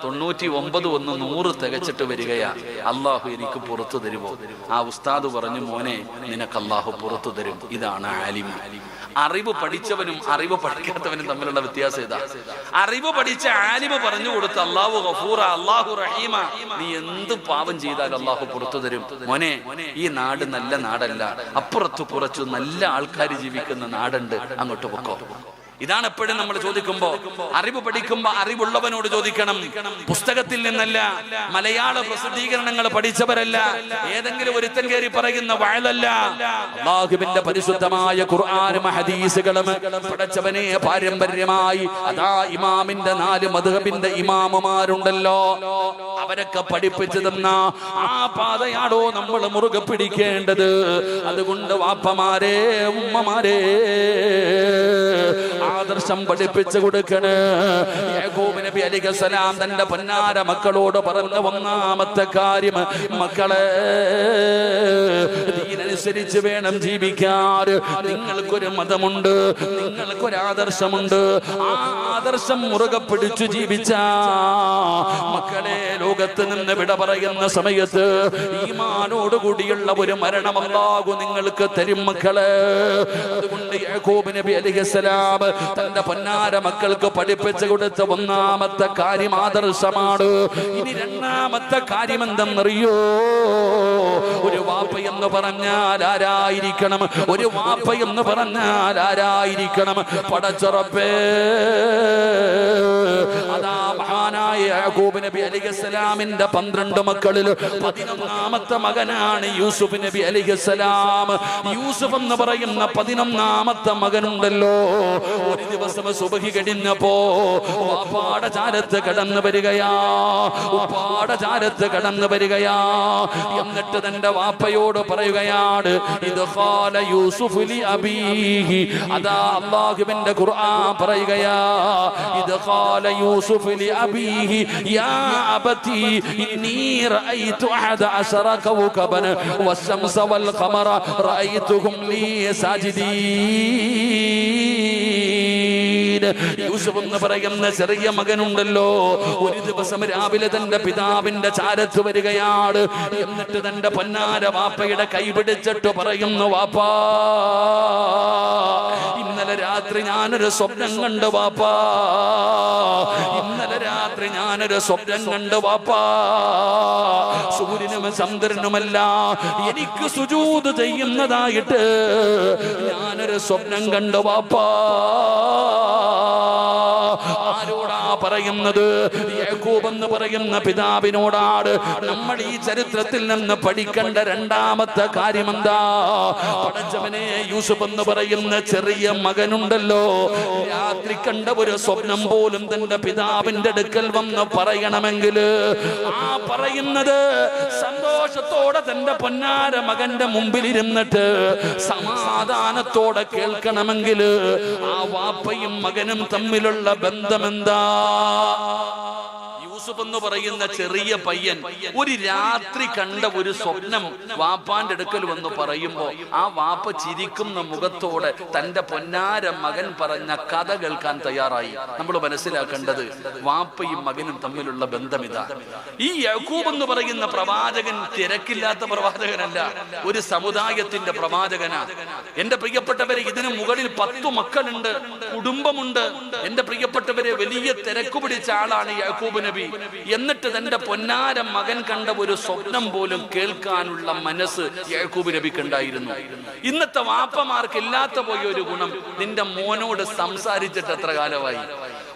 99 ഒന്ന് 100 തികച്ചിട്ട് വരികയാ, അള്ളാഹു എനിക്ക് പുറത്തു തരുമോ? ആ ഉസ്താദ് പറഞ്ഞു, മോനെ, നിനക്ക് അള്ളാഹു പുറത്തു തരും. ഇതാണ് ആലിം. അറിവ് പഠിച്ചവനും അറിവ് പഠിക്കാത്തവനും തമ്മിലുള്ള വ്യത്യാസം ഇതാ. അറിവ് പഠിച്ച ആലിമ് പറഞ്ഞു കൊടുത്ത്, അള്ളാഹു ഗഫൂറ, അള്ളാഹു റഹീമ, നീ എന്ത് പാപം ചെയ്താലും അള്ളാഹു പുറത്തു തരും. മോനെ, ഈ നാട് നല്ല നാടല്ല, അപ്പുറത്ത് കുറച്ച് നല്ല ആൾക്കാർ ജീവിക്കുന്ന നാടുണ്ട്, അങ്ങോട്ട് പൊക്കോ. ഇതാണ് എപ്പോഴും നമ്മൾ ചോദിക്കുമ്പോ, അറിവ് പഠിക്കുമ്പോ അറിവുള്ളവനോട് ചോദിക്കണം. പുസ്തകത്തിൽ നിന്നല്ല, മലയാള പ്രസിദ്ധീകരണങ്ങൾ പഠിച്ചവരല്ല, ഏതെങ്കിലും ഒരുത്തൻ കയറി പറയുന്ന വഅലല്ല. അല്ലാഹുവിന്റെ പരിശുദ്ധമായ ഖുർആനും ഹദീസുകളും പഠിച്ചവനെ പാരമ്പര്യമായി അതാ ഇമാമിന്റെ 4 മദ്ഹബിന്റെ ഇമാമുമാരുണ്ടല്ലോ, അവരൊക്കെ പഠിപ്പിച്ചു തന്ന ആ പാതയാടോ നമ്മൾ മുറുകെ പിടിക്കേണ്ടത്. അതുകൊണ്ട് വാപ്പമാരെ, ഉമ്മമാരെ, ആദർശം പഠിപ്പിച്ചു കൊടുക്കണേ. യാക്കൂബ് നബി അലൈഹിസ്സലാം തന്റെ പൊന്നാര മക്കളോട് പറഞ്ഞ 1ാമത്തെ കാര്യം, മക്കളെ, ദീനനുസരിച്ച് വേണം ജീവിക്കാൻ. നിങ്ങൾക്കൊരു മതമുണ്ട്, നിങ്ങൾക്കൊരു ആദർശമുണ്ട്. ആ ആദർശം മുറുകെ പിടിച്ചു ജീവിച്ച മക്കളെ, ലോകത്ത് നിന്ന് വിട പറയുന്ന സമയത്ത് ഈമാനോട് കൂടിയുള്ള ഒരു മരണം അല്ലാഹു നിങ്ങൾക്ക് തരും മക്കളെ. അതുകൊണ്ട് യാക്കൂബ് നബി അലൈഹിസ്സലാം തന്റെ പൊന്നാര മക്കൾക്ക് പഠിപ്പിച്ചു കൊടുത്ത 1ാമത്തെ കാര്യം ആദർശമാണ്. ഇനി 2ാമത്തെ കാര്യം എന്തെന്നറിയോ? ഒരു വാപ്പ എന്ന് പറഞ്ഞാൽ ആരായിരിക്കണം? ഒരു വാപ്പ എന്ന് പറഞ്ഞാൽ ആരായിരിക്കണം? പടച്ചറപ്പേ, അതാ മഹാനായ യാക്കൂബ് നബി അലൈഹിസ്സലാമിന്റെ 12 മക്കളിൽ 11ാമത്തെ മകനാണ് യൂസുഫ് നബി അലൈഹിസ്സലാം. യൂസുഫ് എന്ന് പറയുന്ന 11ാമത്തെ മകനുണ്ടല്ലോ, ഒരു ദിവസം സുബഹി കഴിഞ്ഞപ്പോ വാപ്പാടെ ചാരത്ത് കടന്നു വരികയാ, ഉപ്പാടെ ചാരത്ത് കടന്നു വരികയാ. എന്നിട്ട് തന്റെ വാപ്പയോട് പറയുകയാണ്, ഇത് ഖാല യൂസുഫ് ലി അബീഹി. അതാ അല്ലാഹുവിന്റെ ഖുർആൻ പറയുകയാ, ഇത് ഖാല യൂസുഫ് ലി അബീഹി യാ അബതി ഇന്നി റഅയ്തു 11 കൗകബൻ വശംസ വൽ ഖമറ റഅയ്തുഹും ലീ സാജിദീൻ. യൂസുഫ് എന്ന് പറയുന്ന ചെറിയ മകനുണ്ടല്ലോ, ഒരു ദിവസം രാവിലെ തന്റെ പിതാവിന്റെ ചാരത്ത് വരികയാണ്. എന്നിട്ട് തന്റെ പൊന്നാര വാപ്പയുടെ കൈ പിടിച്ചിട്ട് പറയുന്നു, വാപ്പാ, ഇന്നലെ രാത്രി ഞാനൊരു സ്വപ്നം കണ്ടു വാപ്പാ, ഇന്നലെ രാത്രി ഞാനൊരു സ്വപ്നം കണ്ടു വാപ്പാ. സൂര്യനും ചന്ദ്രനുമല്ല, എനിക്ക് സുജൂദ് ചെയ്യുന്നതായിട്ട് ഞാനൊരു സ്വപ്നം കണ്ടു വാപ്പാ. ആരോ ആരോടാ പറയുന്നത്? യാക്കൂബ് എന്ന് പറയുന്ന പിതാവിനോടാണ്. നമ്മൾ ഈ ചരിത്രത്തിൽ നിന്ന് പഠിക്കേണ്ട രണ്ടാമത്തെ കാര്യം എന്താ? പടച്ചവനെ, യൂസുഫ് എന്ന് പറയുന്ന ചെറിയ മകനുണ്ടല്ലോ, രാത്രി കണ്ട ഒരു സ്വപ്നം പോലും തന്റെ പിതാവിന്റെ അടുക്കൽ വന്ന് പറയണമെങ്കിൽ, ആ പറയുന്നത് സന്തോഷത്തോടെ തന്റെ പൊന്നാര മകന്റെ മുമ്പിൽ ഇരുന്നിട്ട് സമാധാനത്തോടെ കേൾക്കണമെങ്കിൽ ആ വാപ്പയും മകനും തമ്മിലുള്ള ബന്ധമെന്താ? യൂസുഫ് എന്ന് പറയുന്ന ചെറിയ പയ്യൻ ഒരു രാത്രി കണ്ട ഒരു സ്വപ്നം വാപ്പാന്റെ അടുക്കൽ വന്ന് പറയുമ്പോ ആ വാപ്പ ചിരിക്കുന്ന മുഖത്തോടെ തന്റെ പൊന്നാര മകൻ പറഞ്ഞ കഥ കേൾക്കാൻ തയ്യാറായി. നമ്മൾ മനസ്സിലാക്കേണ്ടത് വാപ്പയും മകനും തമ്മിലുള്ള ബന്ധം ഇതാ. ഈ യാക്കൂബ് എന്ന് പറയുന്ന പ്രവാചകൻ തിരക്കില്ലാത്ത പ്രവാചകനല്ല, ഒരു സമുദായത്തിന്റെ പ്രവാചകനാ. എന്റെ പ്രിയപ്പെട്ടവരെ, ഇതിനു മുകളിൽ 10 മക്കളുണ്ട്, കുടുംബമുണ്ട്. എന്റെ പ്രിയപ്പെട്ടവരെ, വലിയ തിരക്ക് പിടിച്ച ആളാണ് യാക്കൂബ് നബി. എന്നിട്ട് തന്റെ പൊന്നാര മകൻ കണ്ട ഒരു സ്വപ്നം പോലും കേൾക്കാനുള്ള മനസ്സ് യാക്കൂബ് നബിക്ക് ഉണ്ടായിരുന്നു. ഇന്നത്തെ വാപ്പമാർക്ക് ഇല്ലാത്ത പോയ ഒരു ഗുണം, നിന്റെ മോനോട് സംസാരിച്ചിട്ട് എത്ര കാലമായി?